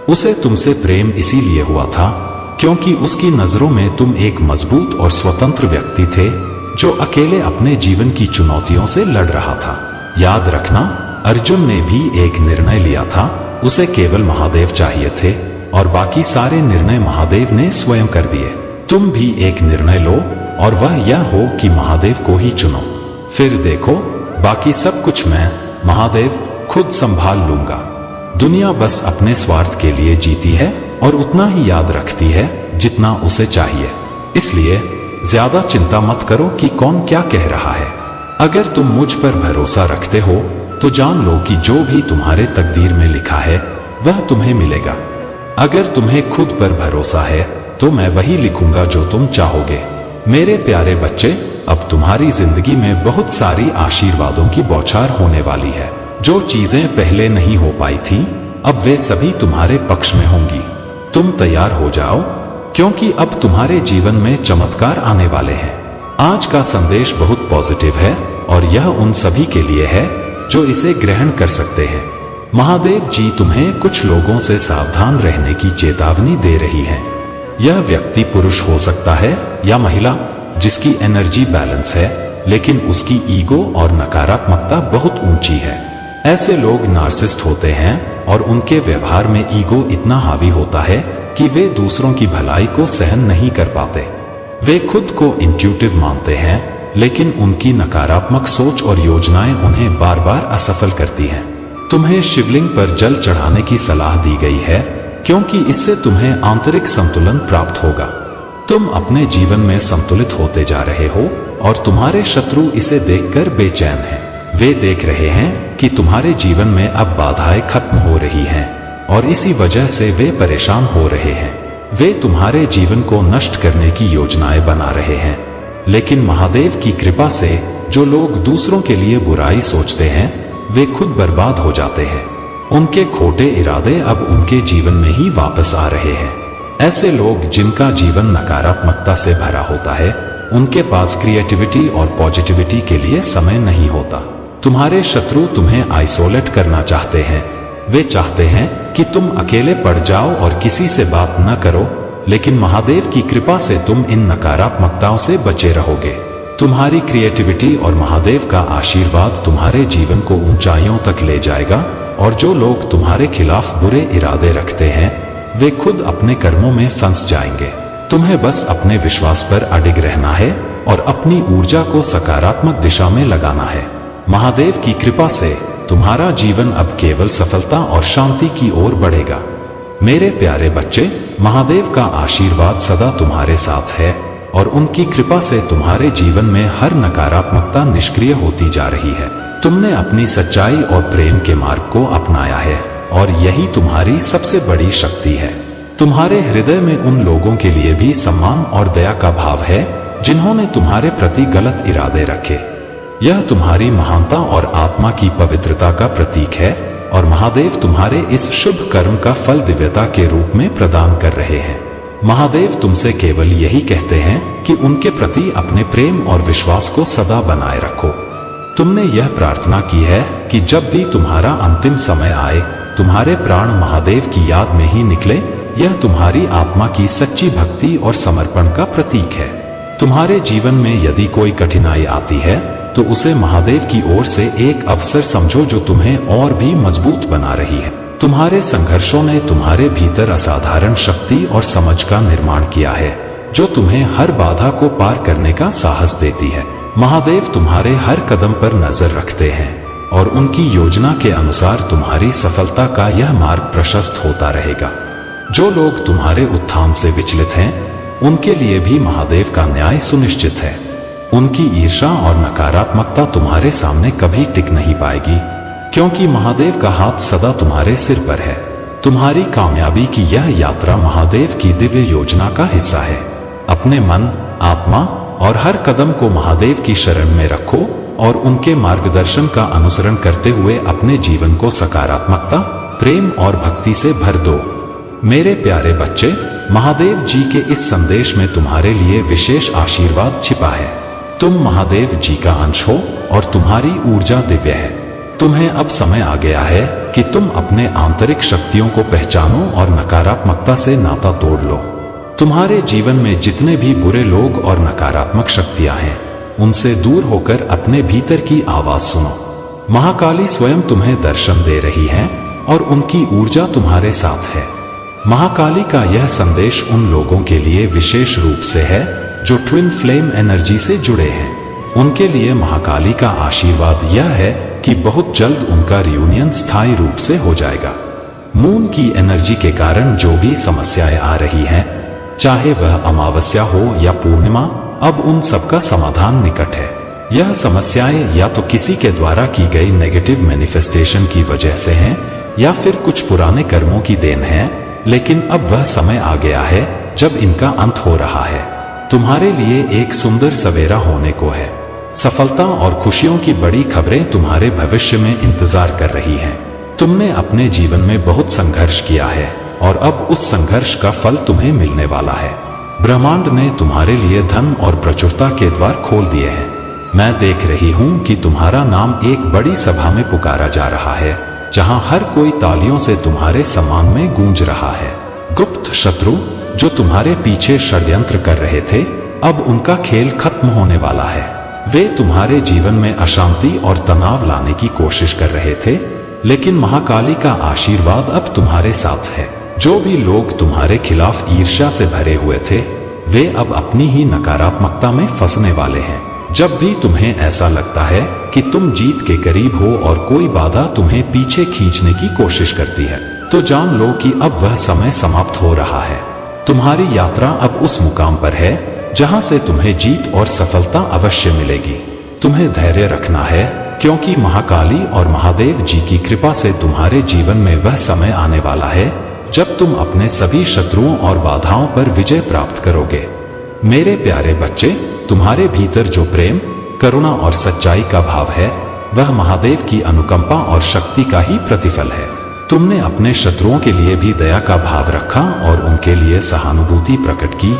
उसे तुमसे प्रेम इसीलिए हुआ था क्योंकि उसकी नजरों में तुम एक मजबूत और स्वतंत्र व्यक्ति थे जो अकेले अपने जीवन की चुनौतियों से लड़ रहा था। याद रखना, अर्जुन ने भी एक निर्णय लिया था। उसे केवल महादेव चाहिए थे और बाकी सारे निर्णय महादेव ने स्वयं कर दिए। तुम भी एक निर्णय लो और वह यह हो कि महादेव को ही चुनो। फिर देखो, बाकी सब कुछ मैं, महादेव, खुद संभाल लूंगा। दुनिया बस अपने स्वार्थ के लिए जीती है और उतना ही याद रखती है जितना उसे चाहिए। इसलिए ज्यादा चिंता मत करो कि कौन क्या कह रहा है। अगर तुम मुझ पर भरोसा रखते हो तो जान लो कि जो भी तुम्हारे तकदीर में लिखा है वह तुम्हें मिलेगा। अगर तुम्हें खुद पर भरोसा है तो मैं वही लिखूंगा जो तुम चाहोगे। मेरे प्यारे बच्चे, अब तुम्हारी जिंदगी में बहुत सारी आशीर्वादों की बौछार होने वाली है। जो चीजें पहले नहीं हो पाई थी अब वे सभी तुम्हारे पक्ष में होंगी। तुम तैयार हो जाओ, क्योंकि अब तुम्हारे जीवन में चमत्कार आने वाले हैं। आज का संदेश बहुत पॉजिटिव है और यह उन सभी के लिए है जो इसे ग्रहण कर सकते हैं। महादेव जी तुम्हें कुछ लोगों से सावधान रहने की चेतावनी दे रही हैं। यह व्यक्ति पुरुष हो सकता है या महिला, जिसकी एनर्जी बैलेंस है लेकिन उसकी ईगो और नकारात्मकता बहुत ऊंची है। ऐसे लोग नार्सिसिस्ट होते हैं और उनके व्यवहार में ईगो इतना हावी होता है कि वे दूसरों की भलाई को सहन नहीं कर पाते। वे खुद को इंट्यूटिव मानते हैं लेकिन उनकी नकारात्मक सोच और योजनाएं उन्हें बार बार असफल करती हैं। तुम्हें शिवलिंग पर जल चढ़ाने की सलाह दी गई है क्योंकि इससे तुम्हें आंतरिक संतुलन प्राप्त होगा। तुम अपने जीवन में संतुलित होते जा रहे हो और तुम्हारे शत्रु इसे देखकर बेचैन हैं। वे देख रहे हैं कि तुम्हारे जीवन में अब बाधाएं खत्म हो रही हैं और इसी वजह से वे परेशान हो रहे हैं। वे तुम्हारे जीवन को नष्ट करने की योजनाएं बना रहे हैं, लेकिन महादेव की कृपा से जो लोग दूसरों के लिए बुराई सोचते हैं वे खुद बर्बाद हो जाते हैं। उनके खोटे इरादे अब उनके जीवन में ही वापस आ रहे हैं। ऐसे लोग जिनका जीवन नकारात्मकता से भरा होता है, उनके पास क्रिएटिविटी और पॉजिटिविटी के लिए समय नहीं होता। तुम्हारे शत्रु तुम्हें आइसोलेट करना चाहते हैं। वे चाहते हैं कि तुम अकेले पड़ जाओ और किसी से बात न करो, लेकिन महादेव की कृपा से तुम इन नकारात्मकताओं से बचे रहोगे। तुम्हारी क्रिएटिविटी और महादेव का आशीर्वाद तुम्हारे जीवन को ऊंचाइयों तक ले जाएगा और जो लोग तुम्हारे खिलाफ बुरे इरादे रखते हैं वे खुद अपने कर्मों में फंस जाएंगे। तुम्हें बस अपने विश्वास पर अडिग रहना है और अपनी ऊर्जा को सकारात्मक दिशा में लगाना है। महादेव की कृपा से तुम्हारा जीवन अब केवल सफलता और शांति की ओर बढ़ेगा। मेरे प्यारे बच्चे, महादेव का आशीर्वाद सदा तुम्हारे साथ है और उनकी कृपा से तुम्हारे जीवन में हर नकारात्मकता निष्क्रिय होती जा रही है। तुमने अपनी सच्चाई और प्रेम के मार्ग को अपनाया है और यही तुम्हारी सबसे बड़ी शक्ति है। तुम्हारे हृदय में उन लोगों के लिए भी सम्मान और दया का भाव है जिन्होंने तुम्हारे प्रति गलत इरादे रखे। यह तुम्हारी महानता और आत्मा की पवित्रता का प्रतीक है और महादेव तुम्हारे इस शुभ कर्म का फल दिव्यता के रूप में प्रदान कर रहे हैं। महादेव तुमसे केवल यही कहते हैं कि उनके प्रति अपने प्रेम और विश्वास को सदा बनाए रखो। तुमने यह प्रार्थना की है कि जब भी तुम्हारा अंतिम समय आए, तुम्हारे प्राण महादेव की याद में ही निकले। यह तुम्हारी आत्मा की सच्ची भक्ति और समर्पण का प्रतीक है। तुम्हारे जीवन में यदि कोई कठिनाई आती है तो उसे महादेव की ओर से एक अवसर समझो जो तुम्हें और भी मजबूत बना रही है। तुम्हारे संघर्षों ने तुम्हारे भीतर असाधारण शक्ति और समझ का निर्माण किया है जो तुम्हें हर बाधा को पार करने का साहस देती है। महादेव तुम्हारे हर कदम पर नजर रखते हैं और उनकी योजना के अनुसार तुम्हारी सफलता का यह मार्ग प्रशस्त होता रहेगा। जो लोग तुम्हारे उत्थान से विचलित हैं, उनके लिए भी महादेव का न्याय सुनिश्चित है। उनकी ईर्ष्या और नकारात्मकता तुम्हारे सामने कभी टिक नहीं पाएगी, क्योंकि महादेव का हाथ सदा तुम्हारे सिर पर है। तुम्हारी कामयाबी की यह यात्रा महादेव की दिव्य योजना का हिस्सा है। अपने मन, आत्मा और हर कदम को महादेव की शरण में रखो और उनके मार्गदर्शन का अनुसरण करते हुए अपने जीवन को सकारात्मकता, प्रेम और भक्ति से भर दो। मेरे प्यारे बच्चे, महादेव जी के इस संदेश में तुम्हारे लिए विशेष आशीर्वाद छिपा है। तुम महादेव जी का अंश हो और तुम्हारी ऊर्जा दिव्य है। तुम्हें अब समय आ गया है कि तुम अपने आंतरिक शक्तियों को पहचानो और नकारात्मकता से नाता तोड़ लो। तुम्हारे जीवन में जितने भी बुरे लोग और नकारात्मक शक्तियां हैं, उनसे दूर होकर अपने भीतर की आवाज सुनो। महाकाली स्वयं तुम्हें दर्शन दे रही हैं और उनकी ऊर्जा तुम्हारे साथ है। महाकाली का यह संदेश उन लोगों के लिए विशेष रूप से है जो ट्विन फ्लेम एनर्जी से जुड़े हैं। उनके लिए महाकाली का आशीर्वाद यह है कि बहुत जल्द उनका रियूनियन स्थायी रूप से हो जाएगा। मून की एनर्जी के कारण जो भी समस्याएं आ रही हैं, चाहे वह अमावस्या हो या पूर्णिमा, अब उन सबका समाधान निकट है। यह समस्याएं या तो किसी के द्वारा की गई नेगेटिव मैनिफेस्टेशन की वजह से हैं, या फिर कुछ पुराने कर्मों की देन है, लेकिन अब वह समय आ गया है जब इनका अंत हो रहा है। तुम्हारे लिए एक सुंदर सवेरा होने को है। सफलता और खुशियों की बड़ी खबरें तुम्हारे भविष्य में इंतजार कर रही हैं। तुमने अपने जीवन में बहुत संघर्ष किया है और अब उस संघर्ष का फल तुम्हें मिलने वाला है। ब्रह्मांड ने तुम्हारे लिए धन और प्रचुरता के द्वार खोल दिए हैं। मैं देख रही हूँ कि तुम्हारा नाम एक बड़ी सभा में पुकारा जा रहा है, जहाँ हर कोई तालियों से तुम्हारे सम्मान में गूंज रहा है। गुप्त शत्रु जो तुम्हारे पीछे षड्यंत्र कर रहे थे, अब उनका खेल खत्म होने वाला है। वे तुम्हारे जीवन में अशांति और तनाव लाने की कोशिश कर रहे थे, लेकिन महाकाली का आशीर्वाद अब तुम्हारे साथ है। जो भी लोग तुम्हारे खिलाफ ईर्ष्या से भरे हुए थे, वे अब अपनी ही नकारात्मकता में फंसने वाले हैं। जब भी तुम्हें ऐसा लगता है कि तुम जीत के करीब हो और कोई बाधा तुम्हें पीछे खींचने की कोशिश करती है, तो जान लो कि अब वह समय समाप्त हो रहा है। तुम्हारी यात्रा अब उस मुकाम पर है जहां से तुम्हें जीत और सफलता अवश्य मिलेगी। तुम्हें धैर्य रखना है, क्योंकि महाकाली और महादेव जी की कृपा से तुम्हारे जीवन में वह समय आने वाला है जब तुम अपने सभी शत्रुओं और बाधाओं पर विजय प्राप्त करोगे। मेरे प्यारे बच्चे, तुम्हारे भीतर जो प्रेम, करुणा और सच्चाई का भाव है, वह महादेव की अनुकंपा और शक्ति का ही प्रतिफल है। तुमने अपने शत्रुओं के लिए भी दया का भाव रखा और उनके लिए सहानुभूति प्रकट की,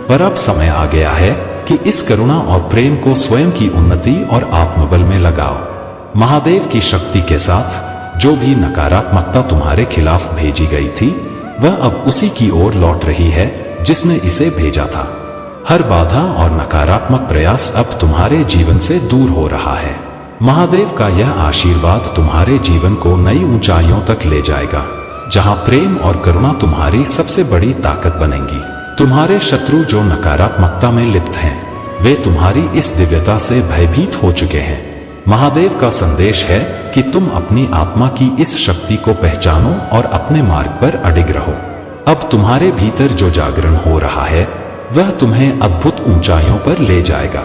पर अब समय आ गया है कि इस करुणा और प्रेम को स्वयं की उन्नति और आत्मबल में लगाओ। महादेव की शक्ति के साथ जो भी नकारात्मकता तुम्हारे खिलाफ भेजी गई थी, वह अब उसी की ओर लौट रही है जिसने इसे भेजा था। हर बाधा और नकारात्मक प्रयास अब तुम्हारे जीवन से दूर हो रहा है। महादेव का यह आशीर्वाद तुम्हारे जीवन को नई ऊंचाइयों तक ले जाएगा, जहां प्रेम और करुणा तुम्हारी सबसे बड़ी ताकत बनेंगी। तुम्हारे शत्रु जो नकारात्मकता में लिप्त हैं, वे तुम्हारी इस दिव्यता से भयभीत हो चुके हैं। महादेव का संदेश है कि तुम अपनी आत्मा की इस शक्ति को पहचानो और अपने मार्ग पर अडिग रहो। अब तुम्हारे भीतर जो जागरण हो रहा है, वह तुम्हें अद्भुत ऊंचाइयों पर ले जाएगा।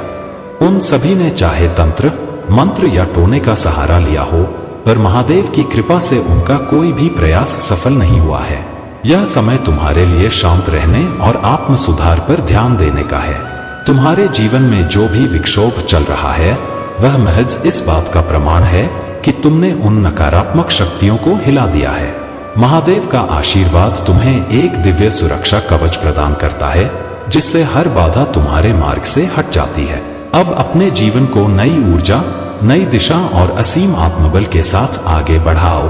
उन सभी ने चाहे तंत्र, मंत्र या टोने का सहारा लिया हो, पर महादेव की कृपा से उनका कोई भी प्रयास सफल नहीं हुआ है। यह समय तुम्हारे लिए शांत रहने और आत्म सुधार पर ध्यान देने का है। तुम्हारे जीवन में जो भी विक्षोभ चल रहा है, वह महज इस बात का प्रमाण है कि तुमने उन नकारात्मक शक्तियों को हिला दिया है। महादेव का आशीर्वाद तुम्हें एक दिव्य सुरक्षा कवच प्रदान करता है, जिससे हर बाधा तुम्हारे मार्ग से हट जाती है। अब अपने जीवन को नई ऊर्जा, नई दिशा और असीम आत्मबल के साथ आगे बढ़ाओ,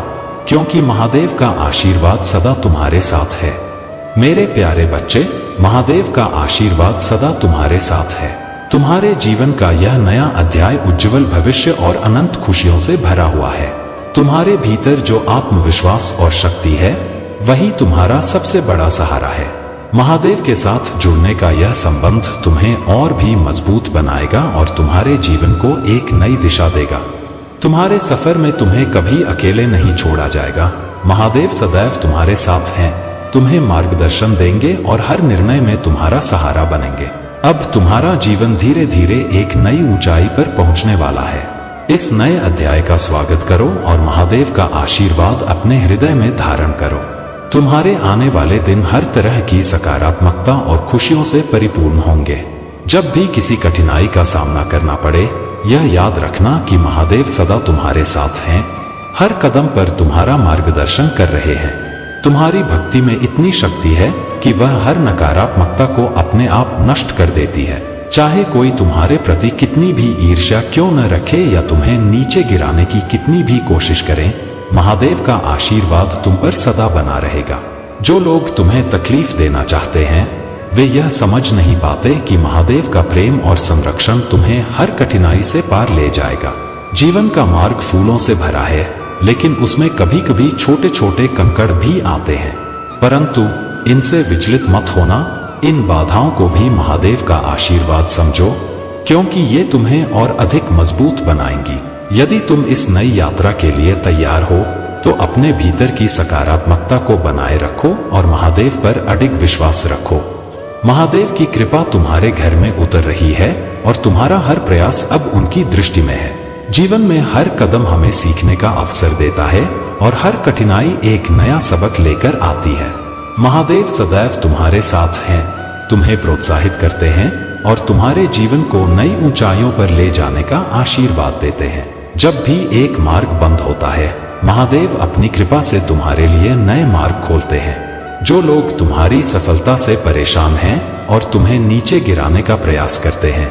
क्योंकि महादेव का आशीर्वाद सदा तुम्हारे साथ है। मेरे प्यारे बच्चे, महादेव का आशीर्वाद सदा तुम्हारे साथ है। तुम्हारे जीवन का यह नया अध्याय उज्जवल भविष्य और अनंत खुशियों से भरा हुआ है। तुम्हारे भीतर जो आत्मविश्वास और शक्ति है, वही तुम्हारा सबसे बड़ा सहारा है। महादेव के साथ जुड़ने का यह संबंध तुम्हें और भी मजबूत बनाएगा और तुम्हारे जीवन को एक नई दिशा देगा। तुम्हारे सफर में तुम्हें कभी अकेले नहीं छोड़ा जाएगा। महादेव सदैव तुम्हारे साथ हैं, तुम्हें मार्गदर्शन देंगे और हर निर्णय में तुम्हारा सहारा बनेंगे। अब तुम्हारा जीवन धीरे धीरे एक नई ऊंचाई पर पहुंचने वाला है। इस नए अध्याय का स्वागत करो और महादेव का आशीर्वाद अपने हृदय में धारण करो। तुम्हारे आने वाले दिन हर तरह की सकारात्मकता और खुशियों से परिपूर्ण होंगे। जब भी किसी कठिनाई का सामना करना पड़े, यह याद रखना कि महादेव सदा तुम्हारे साथ हैं, हर कदम पर तुम्हारा मार्गदर्शन कर रहे हैं। तुम्हारी भक्ति में इतनी शक्ति है कि वह हर नकारात्मकता को अपने आप नष्ट कर देती है। चाहे कोई तुम्हारे प्रति कितनी भी ईर्ष्या क्यों न रखे या तुम्हें नीचे गिराने की कितनी भी कोशिश करें, महादेव का आशीर्वाद तुम पर सदा बना रहेगा। जो लोग तुम्हें तकलीफ देना चाहते हैं, वे यह समझ नहीं पाते कि महादेव का प्रेम और संरक्षण तुम्हें हर कठिनाई से पार ले जाएगा। जीवन का मार्ग फूलों से भरा है, लेकिन उसमें कभी कभी छोटे छोटे कंकड़ भी आते हैं, परंतु इनसे विचलित मत होना। इन बाधाओं को भी महादेव का आशीर्वाद समझो, क्योंकि ये तुम्हें और अधिक मजबूत बनाएंगी। यदि तुम इस नई यात्रा के लिए तैयार हो, तो अपने भीतर की सकारात्मकता को बनाए रखो और महादेव पर अडिग विश्वास रखो। महादेव की कृपा तुम्हारे घर में उतर रही है और तुम्हारा हर प्रयास अब उनकी दृष्टि में है। जीवन में हर कदम हमें सीखने का अवसर देता है और हर कठिनाई एक नया सबक लेकर आती है। महादेव सदैव तुम्हारे साथ हैं, तुम्हें प्रोत्साहित करते हैं और तुम्हारे जीवन को नई ऊंचाइयों पर ले जाने का आशीर्वाद देते हैं। जब भी एक मार्ग बंद होता है, महादेव अपनी कृपा से तुम्हारे लिए नए मार्ग खोलते हैं। जो लोग तुम्हारी सफलता से परेशान हैं और तुम्हें नीचे गिराने का प्रयास करते हैं,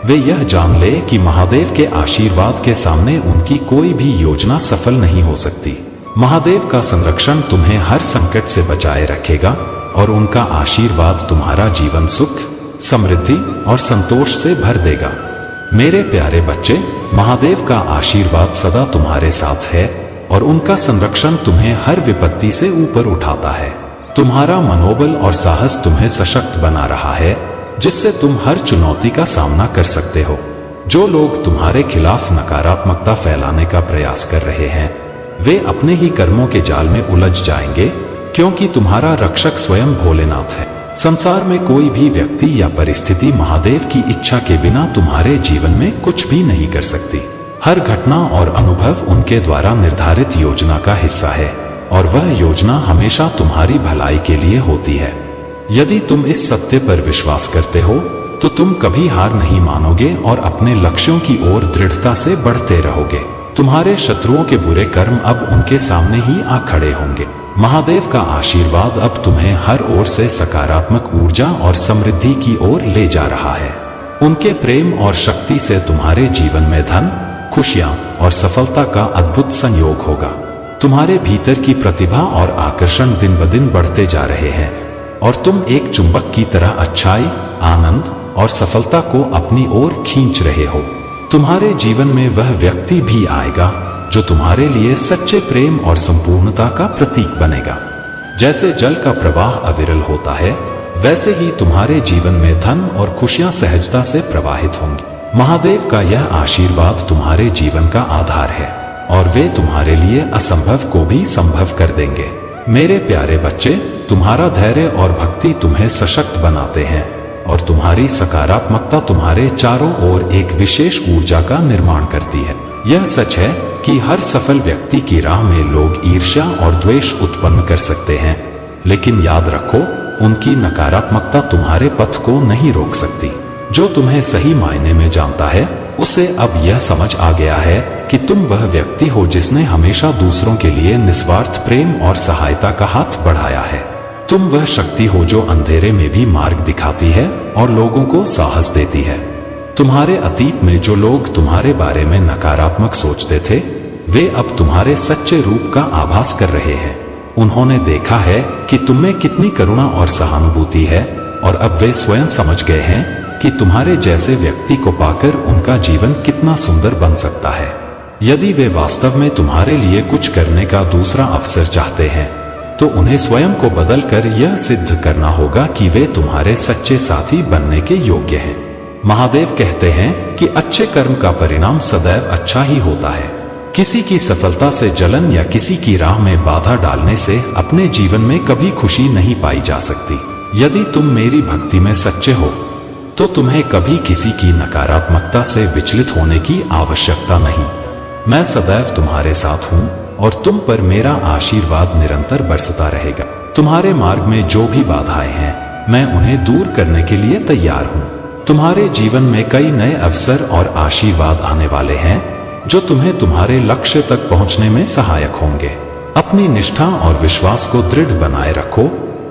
वे यह जान ले कि महादेव के आशीर्वाद के सामने उनकी कोई भी योजना सफल नहीं हो सकती। महादेव का संरक्षण तुम्हें हर संकट से बचाए रखेगा और उनका आशीर्वाद तुम्हारा जीवन सुख, समृद्धि और संतोष से भर देगा। मेरे प्यारे बच्चे, महादेव का आशीर्वाद सदा तुम्हारे साथ है और उनका संरक्षण तुम्हें हर विपत्ति से ऊपर उठाता है। तुम्हारा मनोबल और साहस तुम्हें सशक्त बना रहा है, जिससे तुम हर चुनौती का सामना कर सकते हो। जो लोग तुम्हारे खिलाफ नकारात्मकता फैलाने का प्रयास कर रहे हैं, वे अपने ही कर्मों के जाल में उलझ जाएंगे, क्योंकि तुम्हारा रक्षक स्वयं भोलेनाथ है। संसार में कोई भी व्यक्ति या परिस्थिति महादेव की इच्छा के बिना तुम्हारे जीवन में कुछ भी नहीं कर सकती। हर घटना और अनुभव उनके द्वारा निर्धारित योजना का हिस्सा है और वह योजना हमेशा तुम्हारी भलाई के लिए होती है। यदि तुम इस सत्य पर विश्वास करते हो तो तुम कभी हार नहीं मानोगे और अपने लक्ष्यों की ओर दृढ़ता से बढ़ते रहोगे। तुम्हारे शत्रुओं के बुरे कर्म अब उनके सामने ही आ खड़े होंगे। महादेव का आशीर्वाद अब तुम्हें हर ओर से सकारात्मक ऊर्जा और समृद्धि की ओर ले जा रहा है। उनके प्रेम और शक्ति से तुम्हारे जीवन में धन, खुशियां और सफलता का अद्भुत संयोग होगा। तुम्हारे भीतर की प्रतिभा और आकर्षण दिन ब दिन बढ़ते जा रहे हैं और तुम एक चुंबक की तरह अच्छाई, आनंद और सफलता को अपनी ओर खींच रहे हो। तुम्हारे जीवन में वह व्यक्ति भी आएगा जो तुम्हारे लिए सच्चे प्रेम और संपूर्णता का प्रतीक बनेगा। जैसे जल का प्रवाह अविरल होता है, वैसे ही तुम्हारे जीवन में धन और खुशियां सहजता से प्रवाहित होंगी। महादेव का यह आशीर्वाद तुम्हारे जीवन का आधार है और वे तुम्हारे लिए असंभव को भी संभव कर देंगे। मेरे प्यारे बच्चे, तुम्हारा धैर्य और भक्ति तुम्हें सशक्त बनाते हैं और तुम्हारी सकारात्मकता तुम्हारे चारों ओर एक विशेष ऊर्जा का निर्माण करती है। यह सच है कि हर सफल व्यक्ति की राह में लोग ईर्ष्या और द्वेष उत्पन्न कर सकते हैं, लेकिन याद रखो, उनकी नकारात्मकता तुम्हारे पथ को नहीं रोक सकती। जो तुम्हें सही मायने में जानता है, उसे अब यह समझ आ गया है कि तुम वह व्यक्ति हो जिसने हमेशा दूसरों के लिए निस्वार्थ प्रेम और सहायता का हाथ बढ़ाया है। तुम वह शक्ति हो जो अंधेरे में भी मार्ग दिखाती है और लोगों को साहस देती है। तुम्हारे अतीत में जो लोग तुम्हारे बारे में नकारात्मक सोचते थे, वे अब तुम्हारे सच्चे रूप का आभास कर रहे हैं। उन्होंने देखा है कि तुममें कितनी करुणा और सहानुभूति है और अब वे स्वयं समझ गए हैं कि तुम्हारे जैसे व्यक्ति को पाकर उनका जीवन कितना सुंदर बन सकता है। यदि वे वास्तव में तुम्हारे लिए कुछ करने का दूसरा अवसर चाहते हैं, तो उन्हें स्वयं को बदलकर यह सिद्ध करना होगा कि वे तुम्हारे सच्चे साथी बनने के योग्य हैं। महादेव कहते हैं कि अच्छे कर्म का परिणाम सदैव अच्छा ही होता है। किसी की सफलता से जलन या किसी की राह में बाधा डालने से अपने जीवन में कभी खुशी नहीं पाई जा सकती। यदि तुम मेरी भक्ति में सच्चे हो, तो तुम्हें कभी किसी की नकारात्मकता से विचलित होने की आवश्यकता नहीं। मैं सदैव तुम्हारे साथ हूँ और तुम पर मेरा आशीर्वाद निरंतर बरसता रहेगा। तुम्हारे मार्ग में जो भी बाधाएं हैं, मैं उन्हें दूर करने के लिए तैयार हूँ। तुम्हारे जीवन में कई नए अवसर और आशीर्वाद आने वाले हैं जो तुम्हें तुम्हारे लक्ष्य तक पहुंचने में सहायक होंगे। अपनी निष्ठा और विश्वास को दृढ़ बनाए रखो,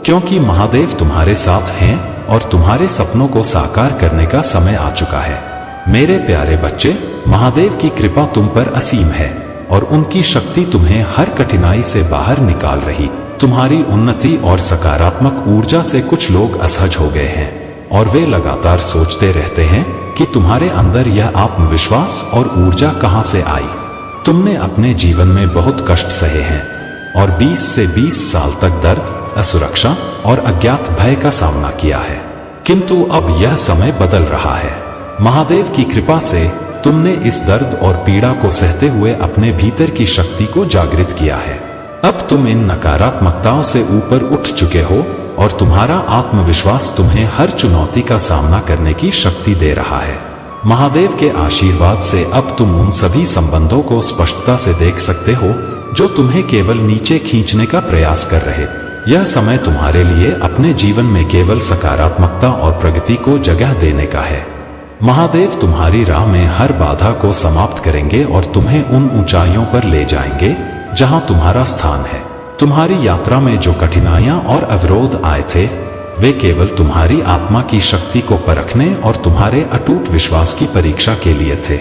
क्योंकि महादेव तुम्हारे साथ हैं और तुम्हारे सपनों को साकार करने का समय आ चुका है। मेरे प्यारे बच्चे, महादेव की कृपा तुम पर असीम है और उनकी शक्ति तुम्हें हर कठिनाई से बाहर निकाल रही। तुम्हारी उन्नति और सकारात्मक ऊर्जा से कुछ लोग असहज हो गए हैं और वे लगातार सोचते रहते हैं कि तुम्हारे अंदर यह आत्मविश्वास और ऊर्जा कहां से आई। तुमने अपने जीवन में बहुत कष्ट सहे हैं और 20 से 20 साल तक दर्द, असुरक्षा और अज्ञात भय का सामना किया है, किंतु अब यह समय बदल रहा है। महादेव की कृपा से तुमने इस दर्द और पीड़ा को सहते हुए अपने भीतर की शक्ति को जागृत किया है। अब तुम इन नकारात्मकताओं से ऊपर उठ चुके हो और तुम्हारा आत्मविश्वास तुम्हें हर चुनौती का सामना करने की शक्ति दे रहा है। महादेव के आशीर्वाद से अब तुम उन सभी संबंधों को स्पष्टता से देख सकते हो जो तुम्हें केवल नीचे खींचने का प्रयास कर रहे। यह समय तुम्हारे लिए अपने जीवन में केवल सकारात्मकता और प्रगति को जगह देने का है। महादेव तुम्हारी राह में हर बाधा को समाप्त करेंगे और तुम्हें उन ऊंचाइयों पर ले जाएंगे जहां तुम्हारा स्थान है। तुम्हारी यात्रा में जो कठिनाइयां और अवरोध आए थे वे केवल तुम्हारी आत्मा की शक्ति को परखने और तुम्हारे अटूट विश्वास की परीक्षा के लिए थे।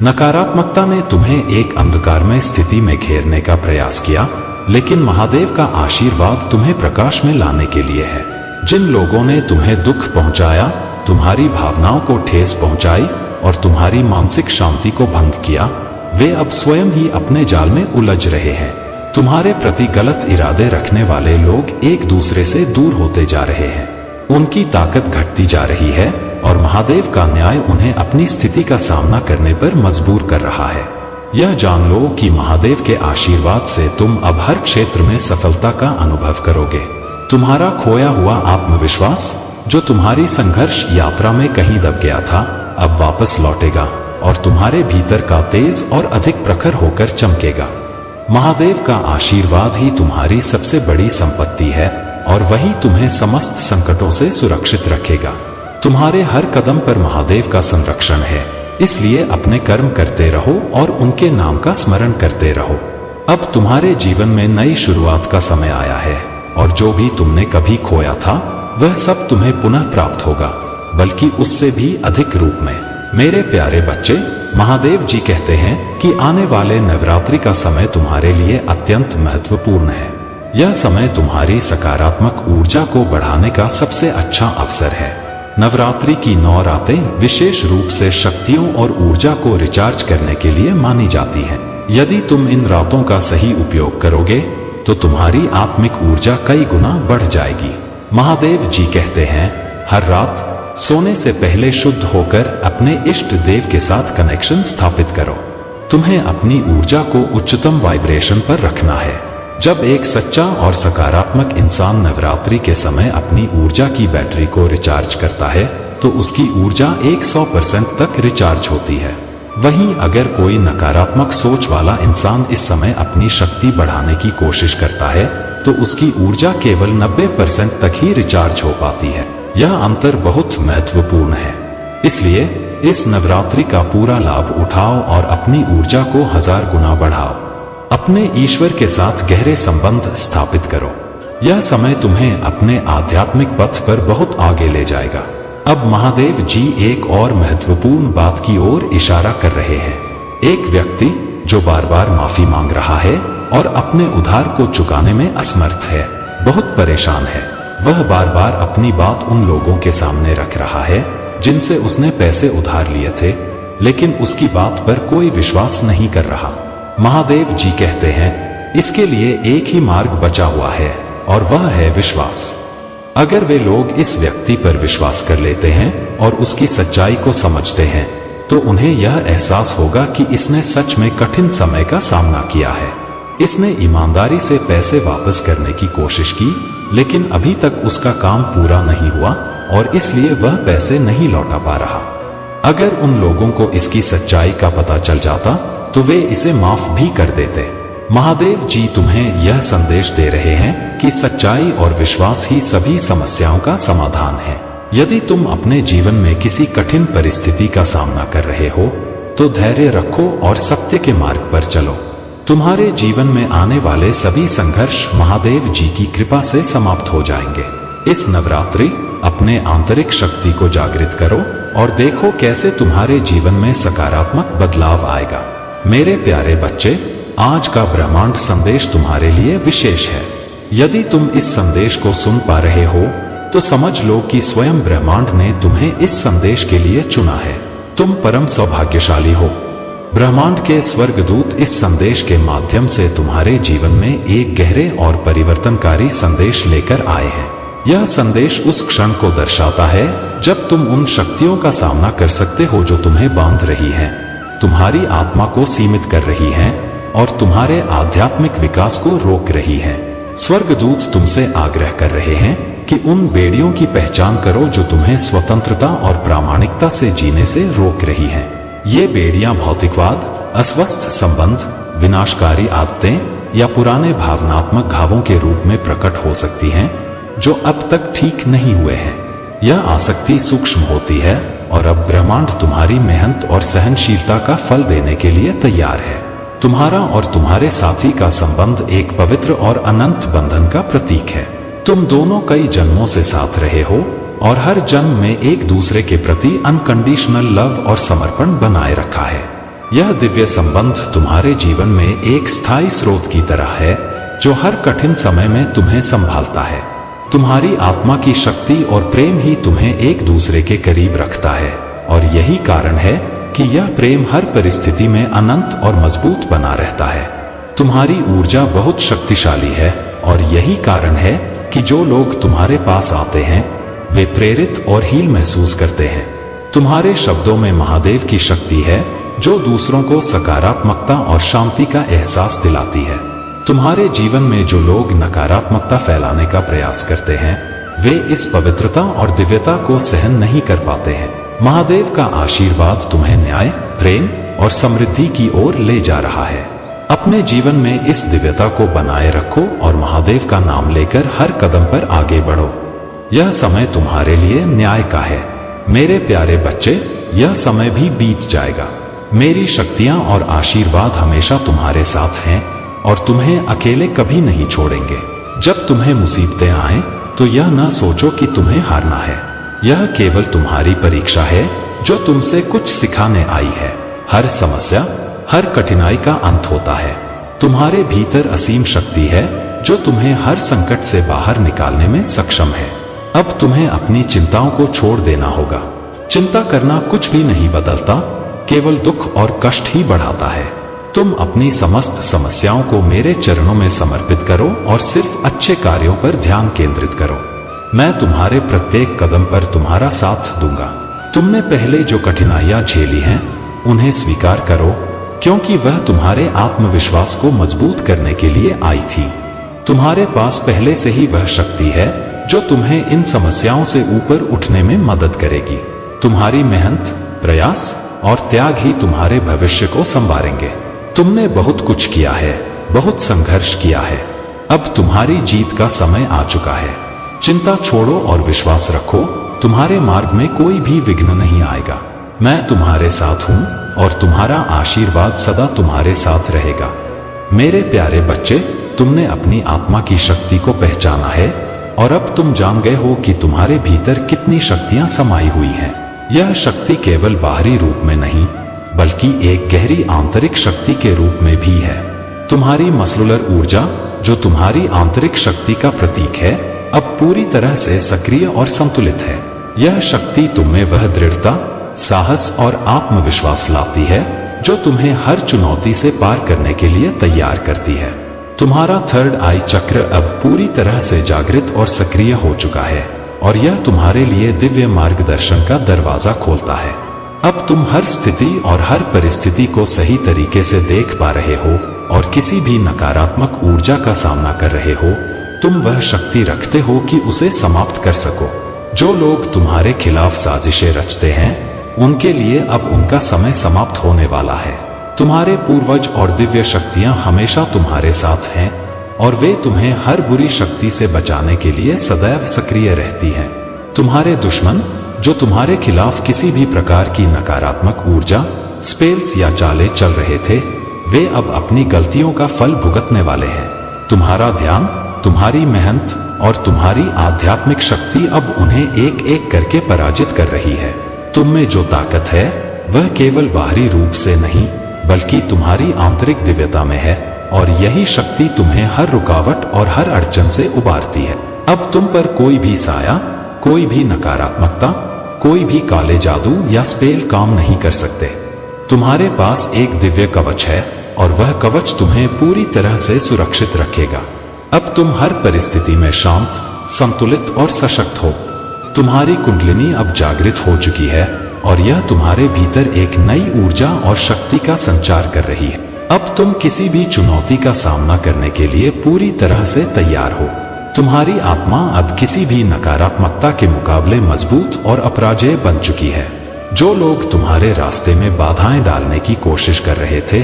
नकारात्मकता ने तुम्हें एक अंधकारमय स्थिति में घेरने का प्रयास किया, लेकिन महादेव का आशीर्वाद तुम्हें प्रकाश में लाने के लिए है। जिन लोगों ने तुम्हें दुख पहुंचाया, तुम्हारी भावनाओं को ठेस पहुंचाई और तुम्हारी मानसिक शांति को भंग किया, वे अब स्वयं ही अपने जाल में उलझ रहे हैं। तुम्हारे प्रति गलत इरादे रखने वाले लोग एक दूसरे से दूर होते जा रहे हैं। उनकी ताकत घटती जा रही है और महादेव का न्याय उन्हें अपनी स्थिति का सामना करने पर मजबूर कर रहा है। यह जान लो कि महादेव के आशीर्वाद से तुम अब हर क्षेत्र में सफलता का अनुभव करोगे। तुम्हारा खोया हुआ आत्मविश्वास जो तुम्हारी संघर्ष यात्रा में कहीं दब गया था, अब वापस लौटेगा और तुम्हारे भीतर का तेज और अधिक प्रखर होकर चमकेगा। महादेव का आशीर्वाद ही तुम्हारी सबसे बड़ी संपत्ति है और वही तुम्हें समस्त संकटों से सुरक्षित रखेगा। तुम्हारे हर कदम पर महादेव का संरक्षण है, इसलिए अपने कर्म करते रहो और उनके नाम का स्मरण करते रहो। अब तुम्हारे जीवन में नई शुरुआत का समय आया है और जो भी तुमने कभी खोया था वह सब तुम्हें पुनः प्राप्त होगा, बल्कि उससे भी अधिक रूप में। मेरे प्यारे बच्चे, महादेव जी कहते हैं कि आने वाले नवरात्रि का समय तुम्हारे लिए अत्यंत महत्वपूर्ण है। यह समय तुम्हारी सकारात्मक ऊर्जा को बढ़ाने का सबसे अच्छा अवसर है। नवरात्रि की 9 रातें विशेष रूप से शक्तियों और ऊर्जा को रिचार्ज करने के लिए मानी जाती हैं। यदि तुम इन रातों का सही उपयोग करोगे तो तुम्हारी आत्मिक ऊर्जा कई गुना बढ़ जाएगी। महादेव जी कहते हैं, हर रात सोने से पहले शुद्ध होकर अपने इष्ट देव के साथ कनेक्शन स्थापित करो। तुम्हें अपनी ऊर्जा को उच्चतम वाइब्रेशन पर रखना है। जब एक सच्चा और सकारात्मक इंसान नवरात्रि के समय अपनी ऊर्जा की बैटरी को रिचार्ज करता है तो उसकी ऊर्जा 100% तक रिचार्ज होती है। वहीं अगर कोई नकारात्मक सोच वाला इंसान इस समय अपनी शक्ति बढ़ाने की कोशिश करता है तो उसकी ऊर्जा केवल 90% तक ही रिचार्ज हो पाती है। यह अंतर बहुत महत्वपूर्ण है। इसलिए इस नवरात्रि का पूरा लाभ उठाओ और अपनी ऊर्जा को 1000 गुना बढ़ाओ। अपने ईश्वर के साथ गहरे संबंध स्थापित करो। यह समय तुम्हें अपने आध्यात्मिक पथ पर बहुत आगे ले जाएगा। अब महादेव जी एक और महत्वपूर्ण बात की ओर इशारा कर रहे हैं। एक व्यक्ति जो बार बार माफी मांग रहा है और अपने उधार को चुकाने में असमर्थ है, बहुत परेशान है। वह बार बार अपनी बात उन लोगों के सामने रख रहा है जिनसे उसने पैसे उधार लिए थे, लेकिन उसकी बात पर कोई विश्वास नहीं कर रहा। महादेव जी कहते हैं, इसके लिए एक ही मार्ग बचा हुआ है और वह है विश्वास। अगर वे लोग इस व्यक्ति पर विश्वास कर लेते हैं और उसकी सच्चाई को समझते हैं तो उन्हें यह एहसास होगा कि इसने सच में कठिन समय का सामना किया है। इसने ईमानदारी से पैसे वापस करने की कोशिश की, लेकिन अभी तक उसका काम पूरा नहीं हुआ और इसलिए वह पैसे नहीं लौटा पा रहा। अगर उन लोगों को इसकी सच्चाई का पता चल जाता तो वे इसे माफ भी कर देते। महादेव जी तुम्हें यह संदेश दे रहे हैं कि सच्चाई और विश्वास ही सभी समस्याओं का समाधान है। यदि तुम अपने जीवन में किसी कठिन परिस्थिति का सामना कर रहे हो तो धैर्य रखो और सत्य के मार्ग पर चलो। तुम्हारे जीवन में आने वाले सभी संघर्ष महादेव जी की कृपा से समाप्त हो जाएंगे। इस नवरात्रि अपने आंतरिक शक्ति को जागृत करो और देखो कैसे तुम्हारे जीवन में सकारात्मक बदलाव आएगा। मेरे प्यारे बच्चे, आज का ब्रह्मांड संदेश तुम्हारे लिए विशेष है। यदि तुम इस संदेश को सुन पा रहे हो तो समझ लो कि स्वयं ब्रह्मांड ने तुम्हें इस संदेश के लिए चुना है। तुम परम सौभाग्यशाली हो। ब्रह्मांड के स्वर्गदूत इस संदेश के माध्यम से तुम्हारे जीवन में एक गहरे और परिवर्तनकारी संदेश लेकर आए हैं। यह संदेश उस क्षण को दर्शाता है जब तुम उन शक्तियों का सामना कर सकते हो जो तुम्हें बांध रही हैं, तुम्हारी आत्मा को सीमित कर रही हैं और तुम्हारे आध्यात्मिक विकास को रोक रही हैं। स्वर्गदूत तुमसे आग्रह कर रहे हैं कि उन बेड़ियों की पहचान करो जो तुम्हें स्वतंत्रता और प्रामाणिकता से जीने से रोक रही हैं। ये बेड़ियां भौतिकवाद, अस्वस्थ संबंध, विनाशकारी आदतें या पुराने भावनात्मक घावों के रूप में प्रकट हो सकती हैं जो अब तक ठीक नहीं हुए हैं। यह आसक्ति सूक्ष्म होती है और अब ब्रह्मांड तुम्हारी मेहनत और सहनशीलता का फल देने के लिए तैयार है। तुम्हारा और तुम्हारे साथी का संबंध एक पवित्र और अनंत बंधन का प्रतीक है। तुम दोनों कई जन्मों से साथ रहे हो और हर जन्म में एक दूसरे के प्रति अनकंडीशनल लव और समर्पण बनाए रखा है। यह दिव्य संबंध तुम्हारे जीवन में एक स्थायी स्रोत की तरह है जो हर कठिन समय में तुम्हें संभालता है। तुम्हारी आत्मा की शक्ति और प्रेम ही तुम्हें एक दूसरे के करीब रखता है और यही कारण है कि यह प्रेम हर परिस्थिति में अनंत और मजबूत बना रहता है। तुम्हारी ऊर्जा बहुत शक्तिशाली है और यही कारण है कि जो लोग तुम्हारे पास आते हैं वे प्रेरित और हील महसूस करते हैं। तुम्हारे शब्दों में महादेव की शक्ति है जो दूसरों को सकारात्मकता और शांति का एहसास दिलाती है। तुम्हारे जीवन में जो लोग नकारात्मकता फैलाने का प्रयास करते हैं वे इस पवित्रता और दिव्यता को सहन नहीं कर पाते हैं। महादेव का आशीर्वाद तुम्हें न्याय, प्रेम और समृद्धि की ओर ले जा रहा है। अपने जीवन में इस दिव्यता को बनाए रखो और महादेव का नाम लेकर हर कदम पर आगे बढ़ो। यह समय तुम्हारे लिए न्याय का है। मेरे प्यारे बच्चे, यह समय भी बीत जाएगा। मेरी शक्तियां और आशीर्वाद हमेशा तुम्हारे साथ हैं और तुम्हें अकेले कभी नहीं छोड़ेंगे। जब तुम्हें मुसीबतें आएं, तो यह न सोचो कि तुम्हें हारना है। यह केवल तुम्हारी परीक्षा है जो तुमसे कुछ सिखाने आई है। हर समस्या, हर कठिनाई का अंत होता है। तुम्हारे भीतर असीम शक्ति है जो तुम्हें हर संकट से बाहर निकालने में सक्षम है। अब तुम्हें अपनी चिंताओं को छोड़ देना होगा। चिंता करना कुछ भी नहीं बदलता, केवल दुख और कष्ट ही बढ़ाता है। तुम अपनी समस्त समस्याओं को मेरे चरणों में समर्पित करो और सिर्फ अच्छे कार्यों पर ध्यान केंद्रित करो। मैं तुम्हारे प्रत्येक कदम पर तुम्हारा साथ दूंगा। तुमने पहले जो कठिनाइयां झेली हैं उन्हें स्वीकार करो, क्योंकि वह तुम्हारे आत्मविश्वास को मजबूत करने के लिए आई थी। तुम्हारे पास पहले से ही वह शक्ति है जो तुम्हें इन समस्याओं से ऊपर उठने में मदद करेगी। तुम्हारी मेहनत, प्रयास और त्याग ही तुम्हारे भविष्य को संवारेंगे। तुमने बहुत कुछ किया है, बहुत संघर्ष किया है। अब तुम्हारी जीत का समय आ चुका है। चिंता छोड़ो और विश्वास रखो, तुम्हारे मार्ग में कोई भी विघ्न नहीं आएगा। मैं तुम्हारे साथ हूं और तुम्हारा आशीर्वाद सदा तुम्हारे साथ रहेगा। मेरे प्यारे बच्चे, तुमने अपनी आत्मा की शक्ति को पहचाना है और अब तुम जान गए हो कि तुम्हारे भीतर कितनी शक्तियां समाई हुई हैं। यह शक्ति केवल बाहरी रूप में नहीं, बल्कि एक गहरी आंतरिक शक्ति के रूप में भी है। तुम्हारी मस्कुलर ऊर्जा, जो तुम्हारी आंतरिक शक्ति का प्रतीक है, अब पूरी तरह से सक्रिय और संतुलित है। यह शक्ति तुम्हें वह दृढ़ता, साहस और आत्मविश्वास लाती है जो तुम्हें हर चुनौती से पार करने के लिए तैयार करती है। तुम्हारा थर्ड आई चक्र अब पूरी तरह से जागृत और सक्रिय हो चुका है और यह तुम्हारे लिए दिव्य मार्गदर्शन का दरवाजा खोलता है। अब तुम हर स्थिति और हर परिस्थिति को सही तरीके से देख पा रहे हो और किसी भी नकारात्मक ऊर्जा का सामना कर रहे हो। तुम वह शक्ति रखते हो कि उसे समाप्त कर सको। जो लोग तुम्हारे खिलाफ साजिशें रचते हैं उनके लिए अब उनका समय समाप्त होने वाला है। तुम्हारे पूर्वज और दिव्य शक्तियां हमेशा तुम्हारे साथ हैं और वे तुम्हें हर बुरी शक्ति से बचाने के लिए सदैव सक्रिय रहती हैं। तुम्हारे दुश्मन, जो तुम्हारे खिलाफ किसी भी प्रकार की नकारात्मक ऊर्जा, स्पेल्स या चालें चल रहे थे, वे अब अपनी गलतियों का फल भुगतने वाले हैं। तुम्हारा ध्यान, तुम्हारी मेहनत और तुम्हारी आध्यात्मिक शक्ति अब उन्हें एक एक करके पराजित कर रही है। तुम में जो ताकत है वह केवल बाहरी रूप से नहीं, बल्कि तुम्हारी आंतरिक दिव्यता में है और यही शक्ति तुम्हें हर रुकावट और हर अड़चन से उबारती है। अब तुम पर कोई भी साया, कोई भी नकारात्मकता, कोई भी काले जादू या स्पेल काम नहीं कर सकते। तुम्हारे पास एक दिव्य कवच है और वह कवच तुम्हें पूरी तरह से सुरक्षित रखेगा। अब तुम हर परिस्थिति में शांत, संतुलित और सशक्त हो। तुम्हारी कुंडलिनी अब जागृत हो चुकी है और यह तुम्हारे भीतर एक नई ऊर्जा और शक्ति का संचार कर रही है। अब तुम किसी भी चुनौती का सामना करने के लिए पूरी तरह से तैयार हो। तुम्हारी आत्मा अब किसी भी नकारात्मकता के मुकाबले मजबूत और अपराजेय बन चुकी है। जो लोग तुम्हारे रास्ते में बाधाएं डालने की कोशिश कर रहे थे,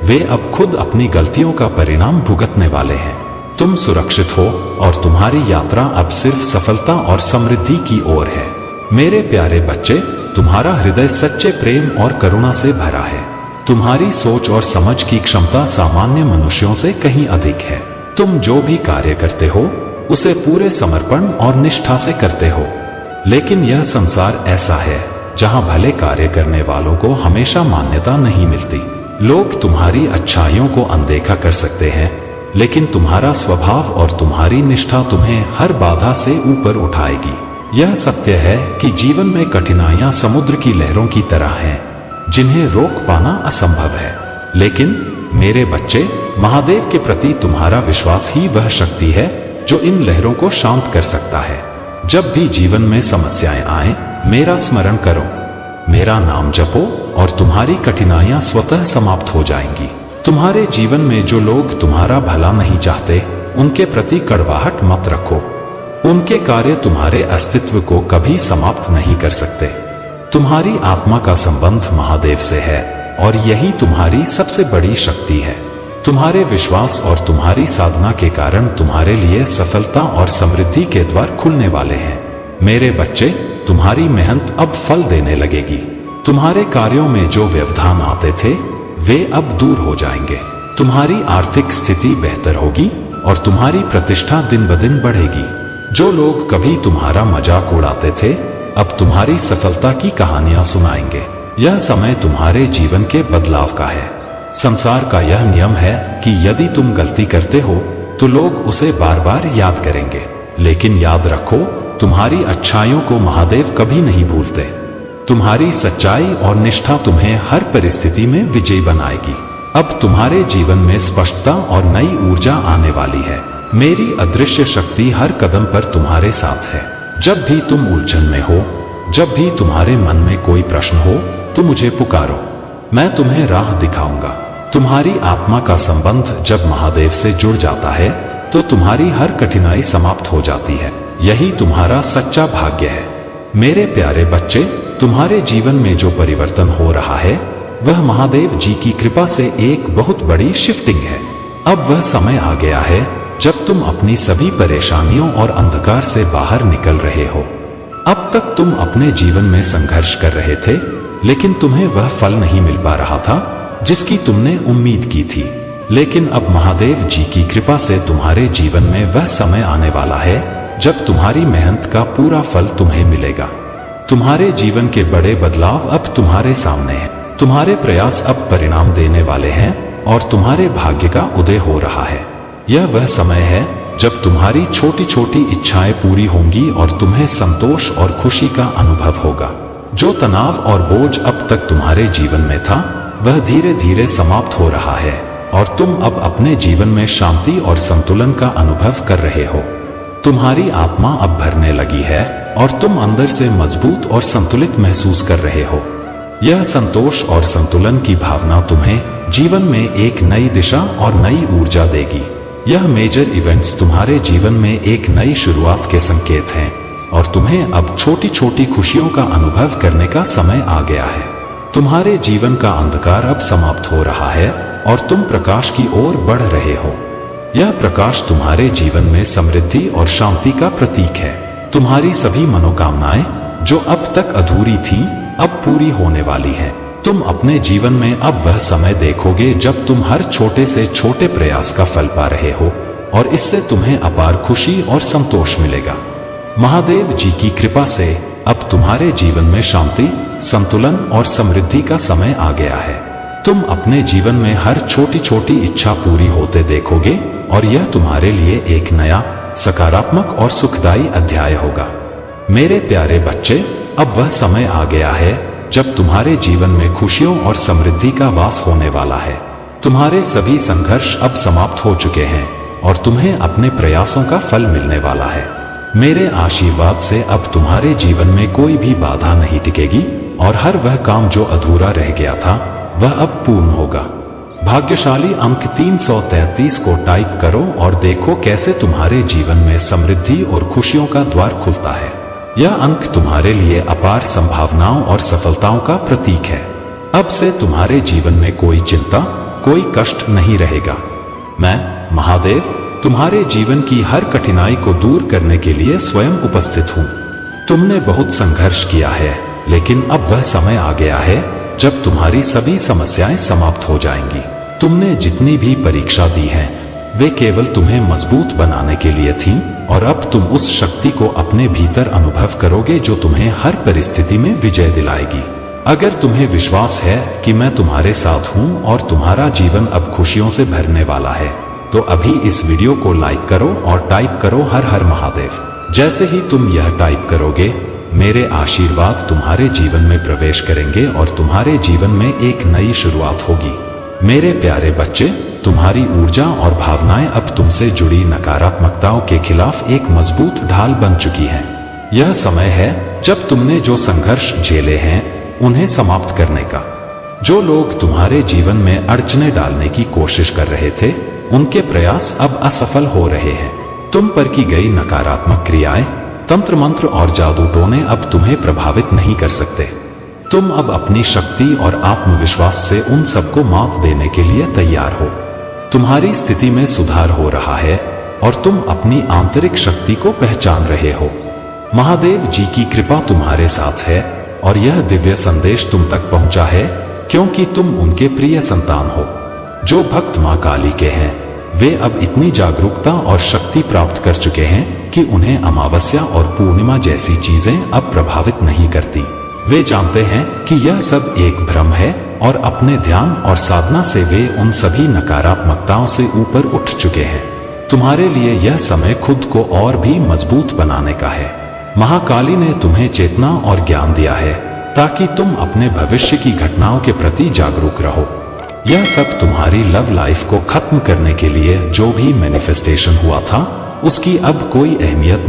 वे अब खुद अपनी गलतियों का परिणाम भुगतने वाले हैं। तुम सुरक्षित हो और तुम्हारी यात्रा अब सिर्फ सफलता और समृद्धि की ओर है। मेरे प्यारे बच्चे, तुम्हारा हृदय सच्चे प्रेम और करुणा से भरा है। तुम्हारी सोच और समझ की क्षमता सामान्य मनुष्यों से कहीं अधिक है। तुम जो भी कार्य करते हो उसे पूरे समर्पण और निष्ठा से करते हो। लेकिन यह संसार ऐसा है जहां भले कार्य करने वालों को हमेशा मान्यता नहीं मिलती। लोग तुम्हारी अच्छाइयों को अनदेखा कर सकते हैं, लेकिन तुम्हारा स्वभाव और तुम्हारी निष्ठा तुम्हें हर बाधा से ऊपर उठाएगी। यह सत्य है कि जीवन में कठिनाइयां समुद्र की लहरों की तरह हैं, जिन्हें रोक पाना असंभव है। लेकिन मेरे बच्चे, महादेव के प्रति तुम्हारा विश्वास ही वह शक्ति है जो इन लहरों को शांत कर सकता है। जब भी जीवन में समस्याएं आए, मेरा स्मरण करो, मेरा नाम जपो और तुम्हारी कठिनाइयां स्वतः समाप्त हो जाएंगी। तुम्हारे जीवन में जो लोग तुम्हारा भला नहीं चाहते, उनके प्रति कड़वाहट मत रखो। उनके कार्य तुम्हारे अस्तित्व को कभी समाप्त नहीं कर सकते। तुम्हारी आत्मा का संबंध महादेव से है और यही तुम्हारी सबसे बड़ी शक्ति है। तुम्हारे विश्वास और तुम्हारी साधना के कारण तुम्हारे लिए सफलता और समृद्धि के द्वार खुलने वाले हैं। मेरे बच्चे, तुम्हारी मेहनत अब फल देने लगेगी। तुम्हारे कार्यों में जो व्यवधान आते थे, वे अब दूर हो जाएंगे। तुम्हारी आर्थिक स्थिति बेहतर होगी और तुम्हारी प्रतिष्ठा दिन ब दिन बढ़ेगी। जो लोग कभी तुम्हारा मजाक उड़ाते थे, अब तुम्हारी सफलता की कहानियां सुनाएंगे। यह समय तुम्हारे जीवन के बदलाव का है। संसार का यह नियम है कि यदि तुम गलती करते हो तो लोग उसे बार बार याद करेंगे, लेकिन याद रखो, तुम्हारी अच्छाइयों को महादेव कभी नहीं भूलते। तुम्हारी सच्चाई और निष्ठा तुम्हें हर परिस्थिति में विजयी बनाएगी। अब तुम्हारे जीवन में स्पष्टता और नई ऊर्जा आने वाली है। मेरी अदृश्य शक्ति हर कदम पर तुम्हारे साथ है। जब भी तुम उलझन में हो, जब भी तुम्हारे मन में कोई प्रश्न हो, तो मुझे पुकारो, मैं तुम्हें राह दिखाऊंगा। तुम्हारी आत्मा का संबंध जब महादेव से जुड़ जाता है, तो तुम्हारी हर कठिनाई समाप्त हो जाती है। यही तुम्हारा सच्चा भाग्य है। मेरे प्यारे बच्चे, तुम्हारे जीवन में जो परिवर्तन हो रहा है, वह महादेव जी की कृपा से एक बहुत बड़ी शिफ्टिंग है। अब वह समय आ गया है जब तुम अपनी सभी परेशानियों और अंधकार से बाहर निकल रहे हो। अब तक तुम अपने जीवन में संघर्ष कर रहे थे, लेकिन तुम्हें वह फल नहीं मिल पा रहा था जिसकी तुमने उम्मीद की थी। लेकिन अब महादेव जी की कृपा से तुम्हारे जीवन में वह समय आने वाला है जब तुम्हारी मेहनत का पूरा फल तुम्हें मिलेगा। तुम्हारे जीवन के बड़े बदलाव अब तुम्हारे सामने हैं। तुम्हारे प्रयास अब परिणाम देने वाले हैं और तुम्हारे भाग्य का उदय हो रहा है। यह वह समय है जब तुम्हारी छोटी छोटी इच्छाएं पूरी होंगी और तुम्हें संतोष और खुशी का अनुभव होगा। जो तनाव और बोझ अब तक तुम्हारे जीवन में था, वह धीरे धीरे समाप्त हो रहा है और तुम अब अपने जीवन में शांति और संतुलन का अनुभव कर रहे हो। तुम्हारी आत्मा अब भरने लगी है और तुम अंदर से मजबूत और संतुलित महसूस कर रहे हो। यह संतोष और संतुलन की भावना तुम्हें जीवन में एक नई दिशा और नई ऊर्जा देगी। यह मेजर इवेंट्स तुम्हारे जीवन में एक नई शुरुआत के संकेत हैं और तुम्हें अब छोटी छोटी खुशियों का अनुभव करने का समय आ गया है। तुम्हारे जीवन का अंधकार अब समाप्त हो रहा है और तुम प्रकाश की ओर बढ़ रहे हो। यह प्रकाश तुम्हारे जीवन में समृद्धि और शांति का प्रतीक है। तुम्हारी सभी मनोकामनाएं जो अब तक अधूरी थीं, अब पूरी होने वाली हैं। तुम अपने जीवन में अब वह समय देखोगे जब तुम हर छोटे से छोटे प्रयास का फल पा रहे हो और इससे तुम्हें अपार खुशी और संतोष मिलेगा। महादेव जी की कृपा से अब तुम्हारे जीवन में शांति, संतुलन और समृद्धि का समय आ गया है। तुम अपने जीवन में हर छोटी छोटी इच्छा पूरी होते देखोगे और यह तुम्हारे लिए एक नया, सकारात्मक और सुखदायी अध्याय होगा। मेरे प्यारे बच्चे, अब वह समय आ गया है जब तुम्हारे जीवन में खुशियों और समृद्धि का वास होने वाला है। तुम्हारे सभी संघर्ष अब समाप्त हो चुके हैं और तुम्हें अपने प्रयासों का फल मिलने वाला है। मेरे आशीर्वाद से अब तुम्हारे जीवन में कोई भी बाधा नहीं टिकेगी और हर वह काम जो अधूरा रह गया था, वह अब पूर्ण होगा। भाग्यशाली अंक 333 को टाइप करो और देखो कैसे तुम्हारे जीवन में समृद्धि और खुशियों का द्वार खुलता है। यह अंक तुम्हारे लिए अपार संभावनाओं और सफलताओं का प्रतीक है। अब से तुम्हारे जीवन में कोई चिंता, कोई कष्ट नहीं रहेगा। मैं महादेव तुम्हारे जीवन की हर कठिनाई को दूर करने के लिए स्वयं उपस्थित हूँ। तुमने बहुत संघर्ष किया है, लेकिन अब वह समय आ गया है जब तुम्हारी सभी समस्याएं समाप्त हो जाएंगी। तुमने जितनी भी परीक्षा दी है वे केवल तुम्हें मजबूत बनाने के लिए थीं, और अब तुम उस शक्ति को अपने भीतर अनुभव करोगे जो तुम्हें हर परिस्थिति में विजय दिलाएगी। अगर तुम्हें विश्वास है कि मैं तुम्हारे साथ हूँ और तुम्हारा जीवन अब खुशियों से भरने वाला है, तो अभी इस वीडियो को लाइक करो और टाइप करो हर हर महादेव। जैसे ही तुम यह टाइप करोगे, मेरे आशीर्वाद तुम्हारे जीवन में प्रवेश करेंगे और तुम्हारे जीवन में एक नई शुरुआत होगी। मेरे प्यारे बच्चे, तुम्हारी ऊर्जा और भावनाएं अब तुमसे जुड़ी नकारात्मकताओं के खिलाफ एक मजबूत ढाल बन चुकी हैं। यह समय है जब तुमने जो संघर्ष झेले हैं उन्हें समाप्त करने का। जो लोग तुम्हारे जीवन में अड़चने डालने की कोशिश कर रहे थे, उनके प्रयास अब असफल हो रहे हैं। तुम पर की गई नकारात्मक क्रियाएं, तंत्र मंत्र और जादू टोने अब तुम्हें प्रभावित नहीं कर सकते। तुम अब अपनी शक्ति और आत्मविश्वास से उन सबको मात देने के लिए तैयार हो। तुम्हारी स्थिति में सुधार हो रहा है और तुम अपनी आंतरिक शक्ति को पहचान रहे हो। महादेव जी की कृपा तुम्हारे साथ है और यह दिव्य संदेश तुम तक पहुंचा है क्योंकि तुम उनके प्रिय संतान हो। जो भक्त मां काली के हैं वे अब इतनी जागरूकता और शक्ति प्राप्त कर चुके हैं कि उन्हें अमावस्या और पूर्णिमा जैसी चीजें अब प्रभावित नहीं करती। वे जानते हैं कि यह सब एक भ्रम है और अपने ध्यान और साधना से वे उन सभी नकारात्मकताओं से ऊपर उठ चुके हैं। तुम्हारे लिए यह समय खुद को और भी मजबूत बनाने का है। महाकाली ने तुम्हें चेतना और ज्ञान दिया है ताकि तुम अपने भविष्य की घटनाओं के प्रति जागरूक रहो। यह सब तुम्हारी लव लाइफ को खत्म करने के लिए जो भी मैनिफेस्टेशन हुआ था उसकी अब कोई अहमियत